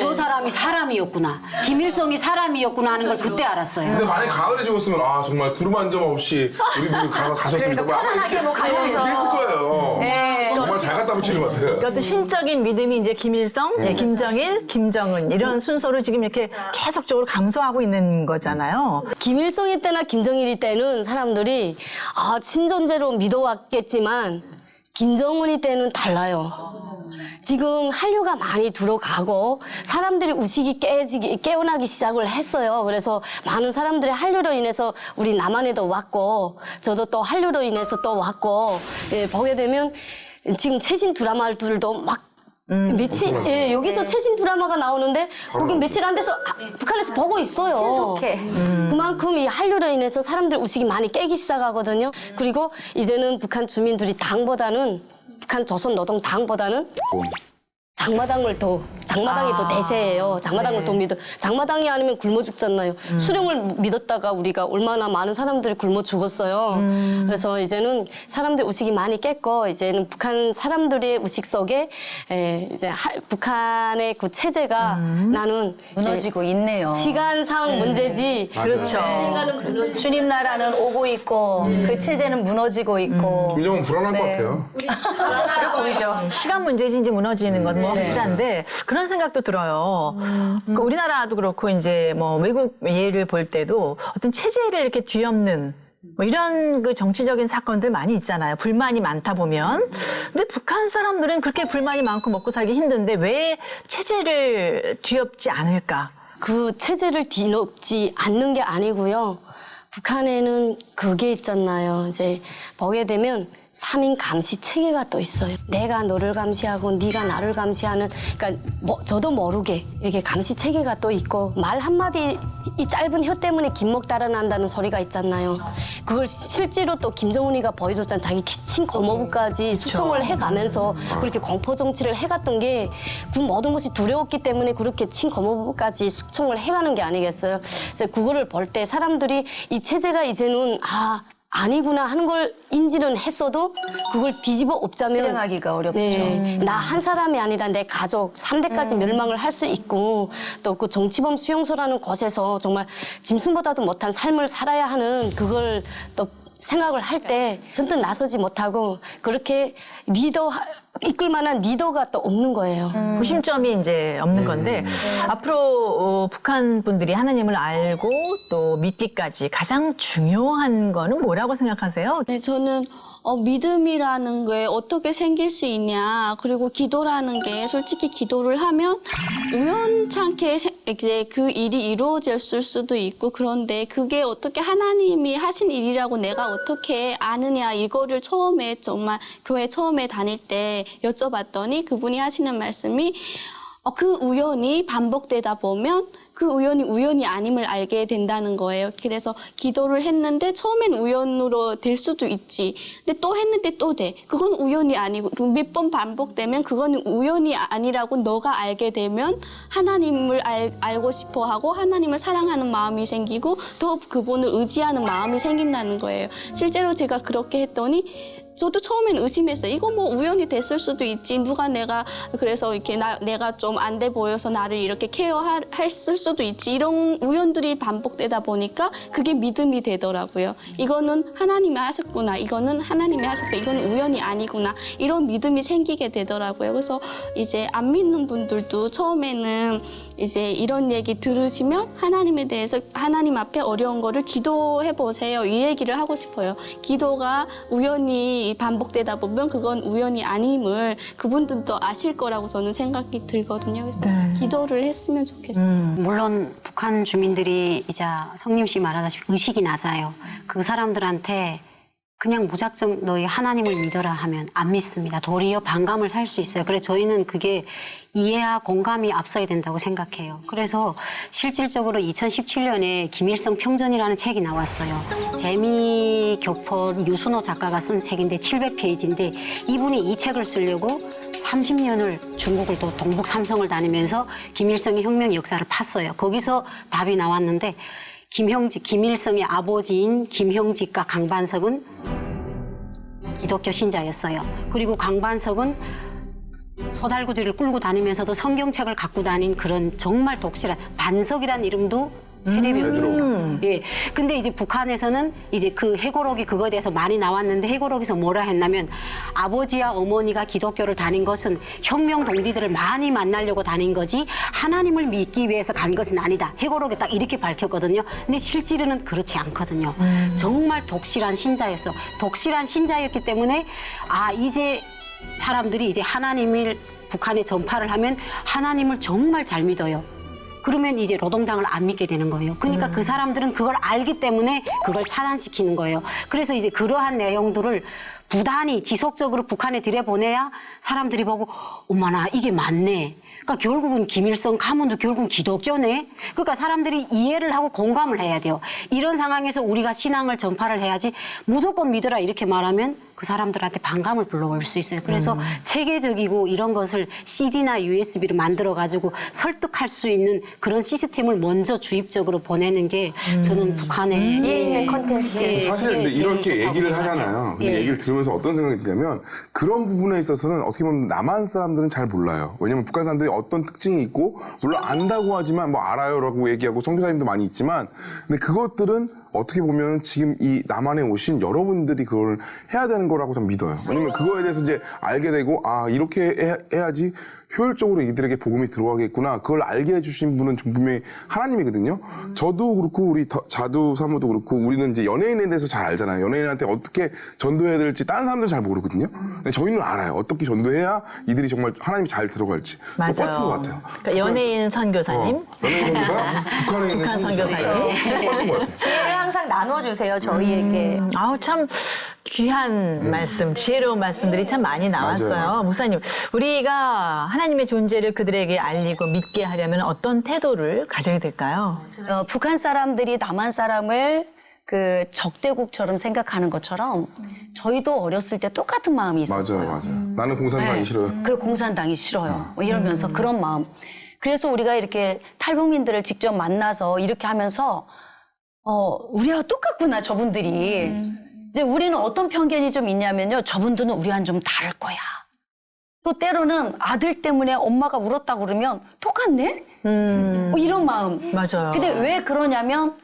저 사람이 사람이었구나. 김일성이 사람이었구나 하는 걸 그때 알았어요. 근데 만약에 가을에 죽었으면 정말 구름 한 점 없이 우리 모두 가셨습니다. 편안하게 뭐 가면서. 이렇게 했을 거예요. 정말 잘 갖다 붙이는 것 같아요. 어떤 신적인 믿음이 이제 김일성, 김정일, 김정은 이런 순서로 지금 이렇게 계속적으로 감소하고 있는 거잖아요. 김일성이 때나 김정일이 때는 사람들이 신존재로 믿어왔겠지만 김정은이 때는 달라요. 지금 한류가 많이 들어가고 사람들이 의식이 깨어나기 시작을 했어요. 그래서 많은 사람들이 한류로 인해서 우리 남한에도 왔고 저도 또 한류로 인해서 또 왔고 보게 되면 지금 최신 드라마들도 막 며칠, 예, 여기서 최신 드라마가 나오는데 거기 며칠 안 돼서 북한에서 보고 있어요. 그만큼 이 한류로 인해서 사람들 의식이 많이 깨기 시작하거든요. 그리고 이제는 북한 주민들이 당보다는 북한 조선노동당보다는 장마당이 더 대세예요. 장마당을 더 믿어. 장마당이 아니면 굶어 죽잖아요. 수령을 믿었다가 우리가 얼마나 많은 사람들이 굶어 죽었어요. 그래서 이제는 사람들 의식이 많이 깼고 이제는 북한 사람들의 의식 속에 이제 북한의 그 체제가 나는 무너지고 있네요. 시간상 문제지. 그렇죠. 주님 나라는 오고 있고 그 체제는 무너지고 있고 김정은 불안할 것 같아요. 시간 문제지 이제 무너지는 건 뭐 확실한데 그런 생각도 들어요. 그 우리나라도 그렇고 이제 뭐 외국 예를 볼 때도 어떤 체제를 이렇게 뒤엎는 뭐 이런 그 정치적인 사건들 많이 있잖아요. 불만이 많다 보면. 근데 북한 사람들은 그렇게 불만이 많고 먹고 살기 힘든데 왜 체제를 뒤엎지 않을까? 그 체제를 뒤엎지 않는 게 아니고요. 북한에는 그게 있잖아요. 이제 보게 되면 3인 감시 체계가 또 있어요. 내가 너를 감시하고 네가 나를 감시하는, 그러니까 저도 모르게 이렇게 감시 체계가 또 있고 말 한마디 이 짧은 혀 때문에 김목 달아난다는 소리가 있잖아요. 그걸 실제로 또 김정은이가 보여줬잖아요. 자기 친 고모부까지 수청을 해가면서 그렇게 공포 정치를 해갔던 게 그 모든 것이 두려웠기 때문에 그렇게 친 고모부까지 수청을 해가는 게 아니겠어요. 그래서 그거를 볼 때 사람들이 이 체제가 이제는 아니구나 하는 걸 인지는 했어도 그걸 뒤집어 엎자면 실행하기가 어렵죠. 네, 나 한 사람이 아니라 내 가족 3대까지 멸망을 할 수 있고 또 그 정치범 수용소라는 곳에서 정말 짐승보다도 못한 삶을 살아야 하는 그걸 또 생각을 할 때 선뜻 나서지 못하고 그렇게 이끌 만한 리더가 또 없는 거예요. 구심점이 이제 없는 건데 앞으로 북한 분들이 하나님을 알고 또 믿기까지 가장 중요한 거는 뭐라고 생각하세요? 네, 저는 믿음이라는 게 어떻게 생길 수 있냐. 그리고 기도라는 게 솔직히 기도를 하면 우연찮게 이제 그 일이 이루어질 수도 있고 그런데 그게 어떻게 하나님이 하신 일이라고 내가 어떻게 아느냐. 이거를 처음에 정말 교회 처음에 다닐 때 여쭤봤더니 그분이 하시는 말씀이 그 우연이 반복되다 보면 그 우연이 아님을 알게 된다는 거예요. 그래서 기도를 했는데 처음엔 우연으로 될 수도 있지. 근데 또 했는데 또 돼. 그건 우연이 아니고 몇 번 반복되면 그건 우연이 아니라고 너가 알게 되면 하나님을 알고 싶어하고 하나님을 사랑하는 마음이 생기고 더 그분을 의지하는 마음이 생긴다는 거예요. 실제로 제가 그렇게 했더니 저도 처음엔 의심했어요. 이거 뭐 우연히 됐을 수도 있지. 누가 그래서 이렇게 내가 좀 안 돼 보여서 나를 이렇게 케어했을 수도 있지. 이런 우연들이 반복되다 보니까 그게 믿음이 되더라고요. 이거는 하나님이 하셨구나. 이거는 하나님이 하셨다. 이거는 우연이 아니구나. 이런 믿음이 생기게 되더라고요. 그래서 이제 안 믿는 분들도 처음에는 이제 이런 얘기 들으시면 하나님에 대해서 하나님 앞에 어려운 거를 기도해 보세요. 이 얘기를 하고 싶어요. 기도가 우연히 반복되다 보면 그건 우연이 아님을 그분들도 아실 거라고 저는 생각이 들거든요. 그래서 기도를 했으면 좋겠어요. 물론 북한 주민들이 이제 성님 씨 말하다시피 의식이 낮아요. 그 사람들한테 그냥 무작정 너희 하나님을 믿어라 하면 안 믿습니다. 도리어 반감을 살 수 있어요. 그래서 저희는 그게 이해와 공감이 앞서야 된다고 생각해요. 그래서 실질적으로 2017년에 김일성 평전이라는 책이 나왔어요. 재미교포 유순호 작가가 쓴 책인데 700페이지인데 이분이 이 책을 쓰려고 30년을 중국을 또 동북 삼성을 다니면서 김일성의 혁명 역사를 팠어요. 거기서 답이 나왔는데 김일성의 아버지인 김형직과 강반석은 기독교 신자였어요. 그리고 강반석은 소달구지를 끌고 다니면서도 성경책을 갖고 다닌 그런 정말 독실한 반석이라는 이름도 세례명이에요. 예. 근데 이제 북한에서는 이제 그 해고록이 그거에 대해서 많이 나왔는데 해고록에서 뭐라 했냐면 아버지와 어머니가 기독교를 다닌 것은 혁명 동지들을 많이 만나려고 다닌 거지 하나님을 믿기 위해서 간 것은 아니다. 해고록에 딱 이렇게 밝혔거든요. 근데 실제로는 그렇지 않거든요. 정말 독실한 신자였어. 독실한 신자였기 때문에 이제 사람들이 이제 하나님을 북한에 전파를 하면 하나님을 정말 잘 믿어요. 그러면 이제 노동당을 안 믿게 되는 거예요. 그러니까 그 사람들은 그걸 알기 때문에 그걸 차단시키는 거예요. 그래서 이제 그러한 내용들을 부단히 지속적으로 북한에 들여보내야 사람들이 보고 어머나 이게 맞네. 그러니까 결국은 김일성 가문도 결국은 기독교네. 그러니까 사람들이 이해를 하고 공감을 해야 돼요. 이런 상황에서 우리가 신앙을 전파를 해야지 무조건 믿으라 이렇게 말하면 그 사람들한테 반감을 불러올 수 있어요. 그래서 체계적이고 이런 것을 CD나 USB로 만들어가지고 설득할 수 있는 그런 시스템을 먼저 주입적으로 보내는 게 저는 북한의 뒤에 있는 컨텐츠. 사실 근데 이렇게 얘기를 하잖아요. 근데 얘기를 들으면서 어떤 생각이 드냐면 그런 부분에 있어서는 어떻게 보면 남한 사람들은 잘 몰라요. 왜냐면 북한 사람들이 어떤 특징이 있고 물론 안다고 하지만 뭐 알아요라고 얘기하고 선교사님도 많이 있지만 근데 그것들은 어떻게 보면 지금 이 남한에 오신 여러분들이 그걸 해야 되는 거라고 좀 믿어요. 왜냐면 그거에 대해서 이제 알게 되고 아 이렇게 해야지 효율적으로 이들에게 복음이 들어가겠구나. 그걸 알게 해주신 분은 좀 분명히 하나님이거든요. 저도 그렇고 우리 자두 사모도 그렇고 우리는 이제 연예인에 대해서 잘 알잖아요. 연예인한테 어떻게 전도해야 될지 다른 사람들은 잘 모르거든요. 근데 저희는 알아요. 어떻게 전도해야 이들이 정말 하나님이 잘 들어갈지. 맞아요. 똑같은 것 같아요. 그러니까 연예인 선교사님, 연예인 선교사, 북한에 있는 북한 선교사님. 똑같은 것 같아요. 지혜를 항상 나눠주세요, 저희에게. 아우 참 귀한 말씀, 지혜로운 말씀들이 참 많이 나왔어요. 맞아요. 목사님, 우리가 하나님의 존재를 그들에게 알리고 믿게 하려면 어떤 태도를 가져야 될까요? 북한 사람들이 남한 사람을 그 적대국처럼 생각하는 것처럼 저희도 어렸을 때 똑같은 마음이 있었어요. 맞아요. 나는 공산당이 싫어요. 그 공산당이 싫어요. 뭐 이러면서 그런 마음. 그래서 우리가 이렇게 탈북민들을 직접 만나서 이렇게 하면서 우리와 똑같구나 저분들이. 이제 우리는 어떤 편견이 좀 있냐면요. 저분들은 우리와는 좀 다를 거야. 또 때로는 아들 때문에 엄마가 울었다고 그러면 똑같네? 뭐 이런 마음. 맞아요. 근데 왜 그러냐면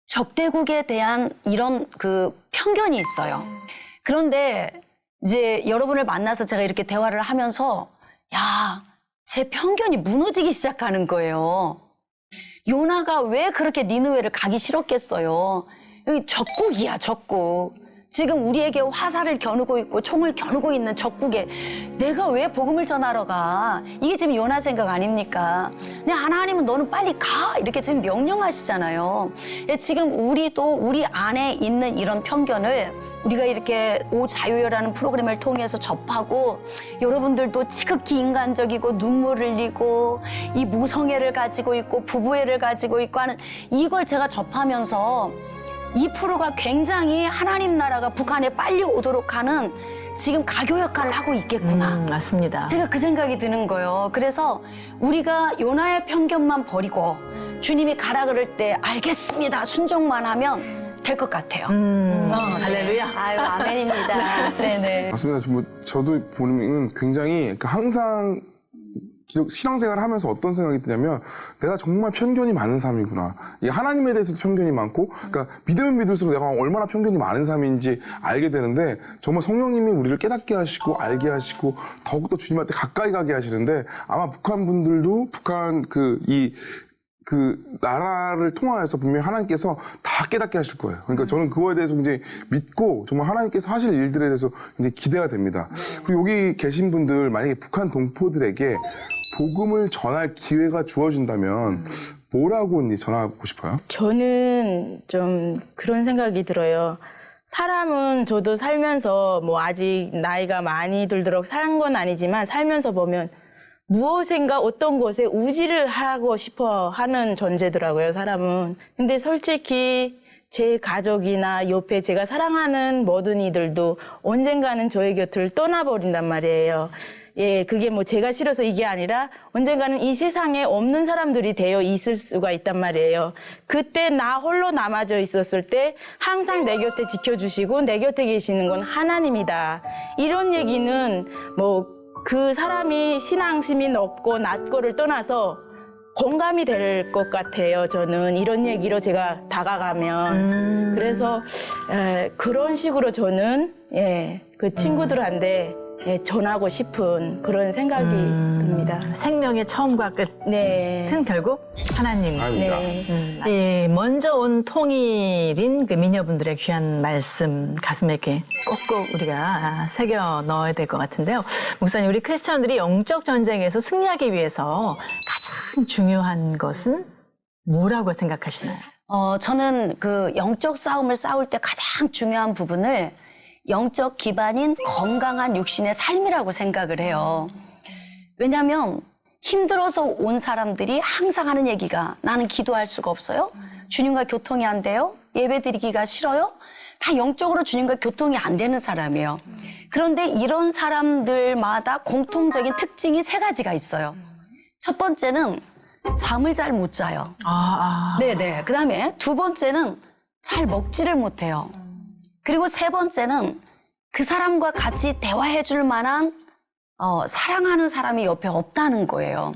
적대국에 대한 이런 그 편견이 있어요. 그런데 이제 여러분을 만나서 제가 이렇게 대화를 하면서 야, 제 편견이 무너지기 시작하는 거예요. 요나가 왜 그렇게 니느웨를 가기 싫었겠어요. 여기 적국이야, 적국. 지금 우리에게 화살을 겨누고 있고 총을 겨누고 있는 적국에 내가 왜 복음을 전하러 가? 이게 지금 요나 생각 아닙니까? 근데 하나님은 너는 빨리 가! 이렇게 지금 명령하시잖아요. 지금 우리도 우리 안에 있는 이런 편견을 우리가 이렇게 오 자유여라는 프로그램을 통해서 접하고 여러분들도 지극히 인간적이고 눈물 흘리고 이 모성애를 가지고 있고 부부애를 가지고 있고 하는 이걸 제가 접하면서 이 프로가 굉장히 하나님 나라가 북한에 빨리 오도록 하는 지금 가교 역할을 하고 있겠구나. 맞습니다. 제가 그 생각이 드는 거예요. 그래서 우리가 요나의 편견만 버리고 주님이 가라 그럴 때 알겠습니다. 순종만 하면 될 것 같아요. 할렐루야. 아유, 아멘입니다. 네네. 맞습니다. 저도 보면 굉장히 항상 신앙생활을 하면서 어떤 생각이 드냐면 내가 정말 편견이 많은 사람이구나. 이 하나님에 대해서도 편견이 많고 그러니까 믿으면 믿을수록 내가 얼마나 편견이 많은 사람인지 알게 되는데 정말 성령님이 우리를 깨닫게 하시고 알게 하시고 더욱더 주님한테 가까이 가게 하시는데 아마 북한 분들도 북한 그 나라를 통하여서 분명히 하나님께서 다 깨닫게 하실 거예요. 그러니까 저는 그거에 대해서 굉장히 믿고 정말 하나님께서 하실 일들에 대해서 굉장히 기대가 됩니다. 그리고 여기 계신 분들 만약에 북한 동포들에게 복음을 전할 기회가 주어진다면 뭐라고 이제 전하고 싶어요? 저는 좀 그런 생각이 들어요. 사람은 저도 살면서 뭐 아직 나이가 많이 들도록 산 건 아니지만 살면서 보면 무엇인가 어떤 것에 의지를 하고 싶어 하는 존재더라고요, 사람은. 근데 솔직히 제 가족이나 옆에 제가 사랑하는 모든 이들도 언젠가는 저의 곁을 떠나버린단 말이에요. 예, 그게 뭐 제가 싫어서 이게 아니라 언젠가는 이 세상에 없는 사람들이 되어 있을 수가 있단 말이에요. 그때 나 홀로 남아져 있었을 때 항상 내 곁에 지켜주시고 내 곁에 계시는 건 하나님이다. 이런 얘기는 뭐 그 사람이 신앙심이 높고 낮고를 떠나서 공감이 될 것 같아요. 저는 이런 얘기로 제가 다가가면. 그래서 그런 식으로 저는 그 친구들한테 전하고 싶은 그런 생각이 듭니다. 생명의 처음과 끝은 네. 결국 하나님. 아닙니다. 예, 먼저 온 통일인 그 미녀분들의 귀한 말씀 가슴에 이렇게 꼭꼭 우리가 새겨 넣어야 될 것 같은데요. 목사님, 우리 크리스천들이 영적 전쟁에서 승리하기 위해서 가장 가장 중요한 것은 뭐라고 생각하시나요? 저는 그 영적 싸움을 싸울 때 가장 중요한 부분을 영적 기반인 건강한 육신의 삶이라고 생각을 해요. 왜냐하면 힘들어서 온 사람들이 항상 하는 얘기가 나는 기도할 수가 없어요. 주님과 교통이 안 돼요. 예배 드리기가 싫어요. 다 영적으로 주님과 교통이 안 되는 사람이에요. 그런데 이런 사람들마다 공통적인 특징이 3가지가 있어요. 첫 번째는 잠을 잘 못 자요. 네네. 그 다음에 2번째는 잘 먹지를 못해요. 그리고 3번째는 그 사람과 같이 대화해 줄 만한 사랑하는 사람이 옆에 없다는 거예요.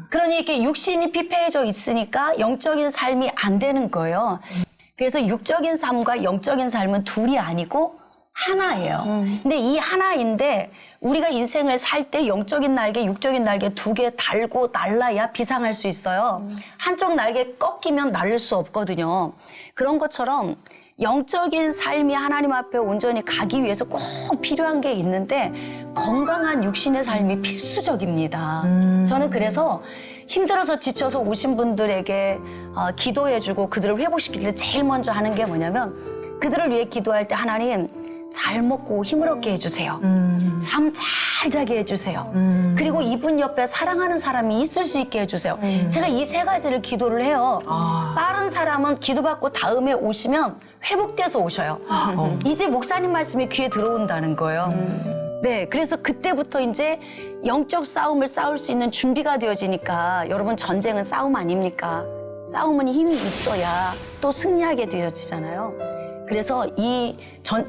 그러니 이렇게 육신이 피폐해져 있으니까 영적인 삶이 안 되는 거예요. 그래서 육적인 삶과 영적인 삶은 둘이 아니고 하나예요. 근데 이 하나인데 우리가 인생을 살 때 영적인 날개, 육적인 날개 2개 달고 날라야 비상할 수 있어요. 한쪽 날개 꺾이면 날릴 수 없거든요. 그런 것처럼 영적인 삶이 하나님 앞에 온전히 가기 위해서 꼭 필요한 게 있는데 건강한 육신의 삶이 필수적입니다. 저는 그래서 힘들어서 지쳐서 오신 분들에게 기도해주고 그들을 회복시킬 때 제일 먼저 하는 게 뭐냐면 그들을 위해 기도할 때 하나님 잘 먹고 힘을 얻게 해주세요. 잠 잘 자게 해주세요. 그리고 이분 옆에 사랑하는 사람이 있을 수 있게 해주세요. 제가 이 3가지를 기도를 해요. 빠른 사람은 기도받고 다음에 오시면 회복돼서 오셔요. 이제 목사님 말씀이 귀에 들어온다는 거예요. 네, 그래서 그때부터 이제 영적 싸움을 싸울 수 있는 준비가 되어지니까 여러분 전쟁은 싸움 아닙니까? 싸움은 힘이 있어야 또 승리하게 되어지잖아요. 그래서 이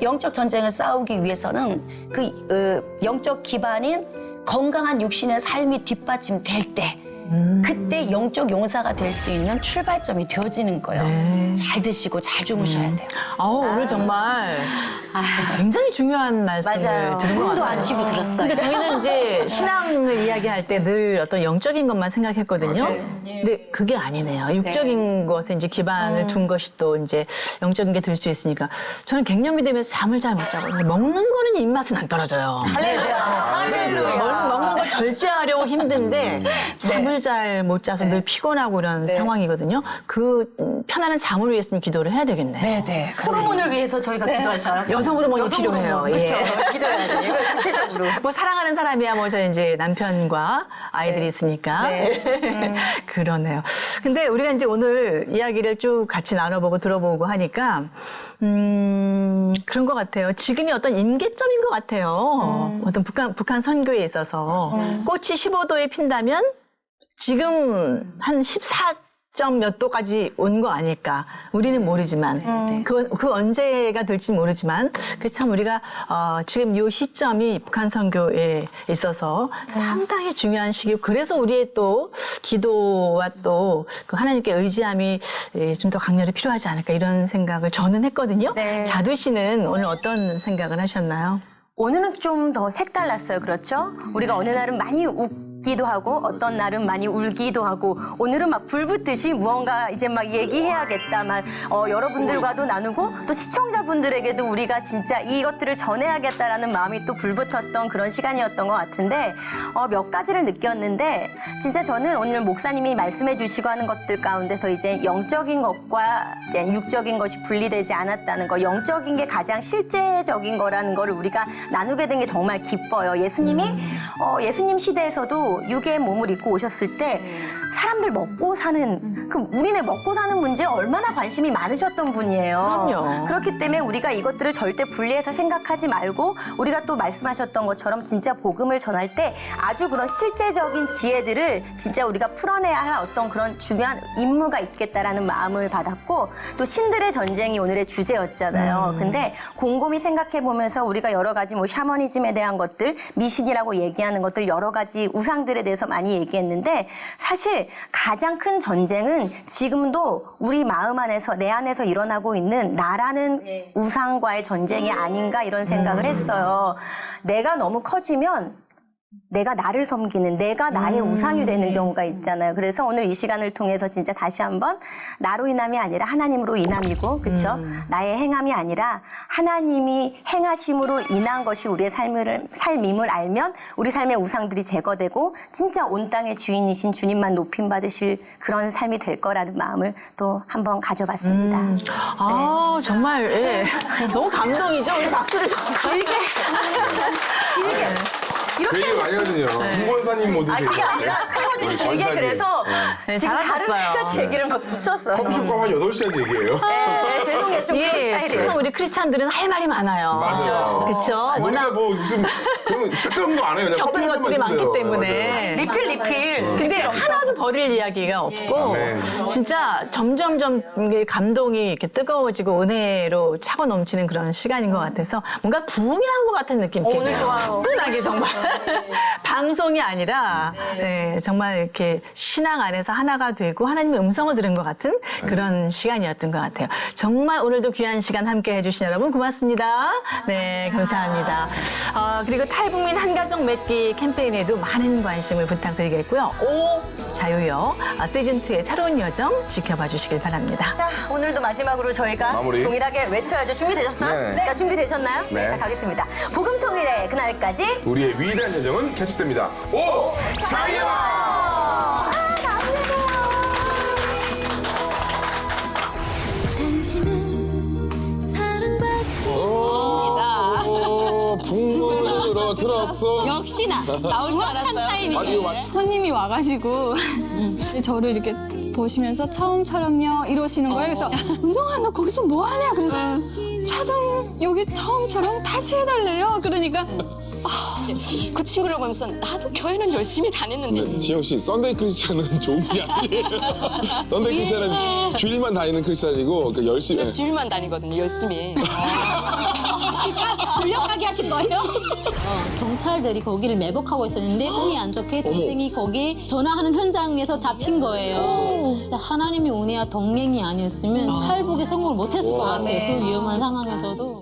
영적 전쟁을 싸우기 위해서는 그 영적 기반인 건강한 육신의 삶이 뒷받침될 때 그때 영적 용사가 될 수 있는 출발점이 되어지는 거예요. 네. 잘 드시고 잘 주무셔야 돼요. 오늘 정말 굉장히 중요한 말씀을 맞아요. 들은 것 숨도 같아요. 안 쉬고 들었어요. 그러니까 저희는 이제 신앙을 이야기할 때 늘 어떤 영적인 것만 생각했거든요. 근데 그게 아니네요. 육적인 것에 이제 기반을 둔 것이 또 이제 영적인 게 될 수 있으니까 저는 갱년기 되면서 잠을 잘 못 자거든요. 먹는 거는 입맛은 안 떨어져요. 먹는 거 절제하려고 힘든데 잠을 잘 못 자서 늘 피곤하고 이런 상황이거든요. 그 편안한 잠을 위해서 좀 기도를 해야 되겠네. 네네. 호르몬을 위해서 저희가 기도할까요? 여성 호르몬이 필요해요. 그렇죠. 예. 기도해야 돼요. 이걸 구체적으로. 뭐 사랑하는 사람이야 뭐 저 이제 남편과 아이들이 있으니까 그러네요. 근데 우리가 이제 오늘 이야기를 쭉 같이 나눠보고 들어보고 하니까 그런 것 같아요. 지금이 어떤 임계점인 것 같아요. 어떤 북한 선교에 있어서 꽃이 15도에 핀다면 지금 한 14점 몇 도까지 온 거 아닐까. 우리는 모르지만 그 언제가 될지 모르지만 그 참 우리가 지금 이 시점이 북한 선교에 있어서 상당히 중요한 시기고 그래서 우리의 또 기도와 또 그 하나님께 의지함이 좀 더 강렬히 필요하지 않을까 이런 생각을 저는 했거든요. 네. 자두 씨는 오늘 어떤 생각을 하셨나요? 오늘은 좀 더 색달랐어요. 그렇죠? 우리가 어느 날은 많이 웃기도 하고 어떤 날은 많이 울기도 하고 오늘은 막 불붙듯이 무언가 이제 막 얘기해야겠다. 막 여러분들과도 나누고 또 시청자분들에게도 우리가 진짜 이것들을 전해야겠다라는 마음이 또 불붙었던 그런 시간이었던 것 같은데 몇 가지를 느꼈는데 진짜 저는 오늘 목사님이 말씀해 주시고 하는 것들 가운데서 이제 영적인 것과 이제 육적인 것이 분리되지 않았다는 거 영적인 게 가장 실제적인 거라는 거를 우리가 나누게 된 게 정말 기뻐요. 예수님이 예수님 시대에서도 육의 몸을 입고 오셨을 때 사람들 먹고 사는 우리네 먹고 사는 문제에 얼마나 관심이 많으셨던 분이에요. 그럼요. 그렇기 때문에 우리가 이것들을 절대 분리해서 생각하지 말고 우리가 또 말씀하셨던 것처럼 진짜 복음을 전할 때 아주 그런 실제적인 지혜들을 진짜 우리가 풀어내야 할 어떤 그런 중요한 임무가 있겠다라는 마음을 받았고 또 신들의 전쟁이 오늘의 주제였잖아요. 근데 곰곰이 생각해 보면서 우리가 여러 가지 뭐 샤머니즘에 대한 것들, 미신이라고 얘기하는 것들 여러 가지 우상들에 대해서 많이 얘기했는데 사실 가장 큰 전쟁은 지금도 우리 마음 안에서 내 안에서 일어나고 있는 나라는 우상과의 전쟁이 아닌가 이런 생각을 했어요. 내가 너무 커지면 내가 나를 섬기는, 내가 나의 우상이 되는 경우가 있잖아요. 그래서 오늘 이 시간을 통해서 진짜 다시 한번 나로 인함이 아니라 하나님으로 인함이고, 그렇죠? 나의 행함이 아니라 하나님이 행하심으로 인한 것이 우리의 삶임을 알면 우리 삶의 우상들이 제거되고 진짜 온 땅의 주인이신 주님만 높임 받으실 그런 삶이 될 거라는 마음을 또 한번 가져봤습니다. 아, 정말, 예. 너무 감동이죠? 우리 박수를 좀 길게. 되게 많이 하거든요. 김권사님 모두 그게 아니라 클로징 길게 그래서 네, 지금 다른 잘하셨어요. 가지 얘기를 막 붙였어요. 커피숍과 한 8시간 얘기예요. 네, 죄송해요. 좀 그런 예, 스타일이에요. 참 우리 크리스찬들은 할 말이 많아요. 맞아요. 그쵸? 우리가 뭐 무슨 그런 색다른 거 안 해요. 그냥 커피 겪은 한 것들이 잔만 많기 있으면 돼요. 때문에. 리필. 근데 하나도 버릴 이야기가 없고 네. 진짜 점점점 이게 감동이 이렇게 뜨거워지고 은혜로 차고 넘치는 그런 시간인 것 같아서 뭔가 부흥한 것 같은 느낌. 오늘 좋아요. 훈훈하게 정말 방송이 아니라 네, 정말 이렇게 신앙 안에서 하나가 되고 하나님의 음성을 들은 것 같은 그런 시간이었던 것 같아요. 정말 오늘도 귀한 시간 함께 해주신 여러분 고맙습니다. 네, 감사합니다. 그리고 탈북민 한가족 맺기 캠페인에도 많은 관심을 부탁드리겠고요. 오 자유여 시즌2의 새로운 여정 지켜봐 주시길 바랍니다. 자, 오늘도 마지막으로 저희가 마무리. 동일하게 외쳐야죠. 준비되셨어요? 네. 자, 준비되셨나요? 네. 자, 가겠습니다. 복음 통일의 그날까지 우리의 위대한 여정은 계속됩니다. 오! 자유와! 붕으로 들었어. 역시나 나올 줄 알았어요. 아니, 이거 손님이 와가지고 저를 이렇게 보시면서 처음처럼요 이러시는 거예요. 그래서 은정아 너 거기서 뭐 하냐? 그래서 사장 여기 처음처럼 다시 해달래요. 그러니까 그 친구를 보면서 나도 교회는 열심히 다녔는데 지영 씨, 썬데이 크리스찬은 좋은 게 아니에요. 썬데이 크리스찬은 주일만 다니는 크리스찬이고, 그러니까 열심히. 주일만 다니거든요. 열심히. 불려가게 하신 거예요? 경찰들이 거기를 매복하고 있었는데 운이 안 좋게 동생이 거기 전화하는 현장에서 잡힌 거예요. 진짜 하나님의 은혜와 동행이 아니었으면 탈북에 성공을 못했을 것 같아요. 그 위험한 상황에서도.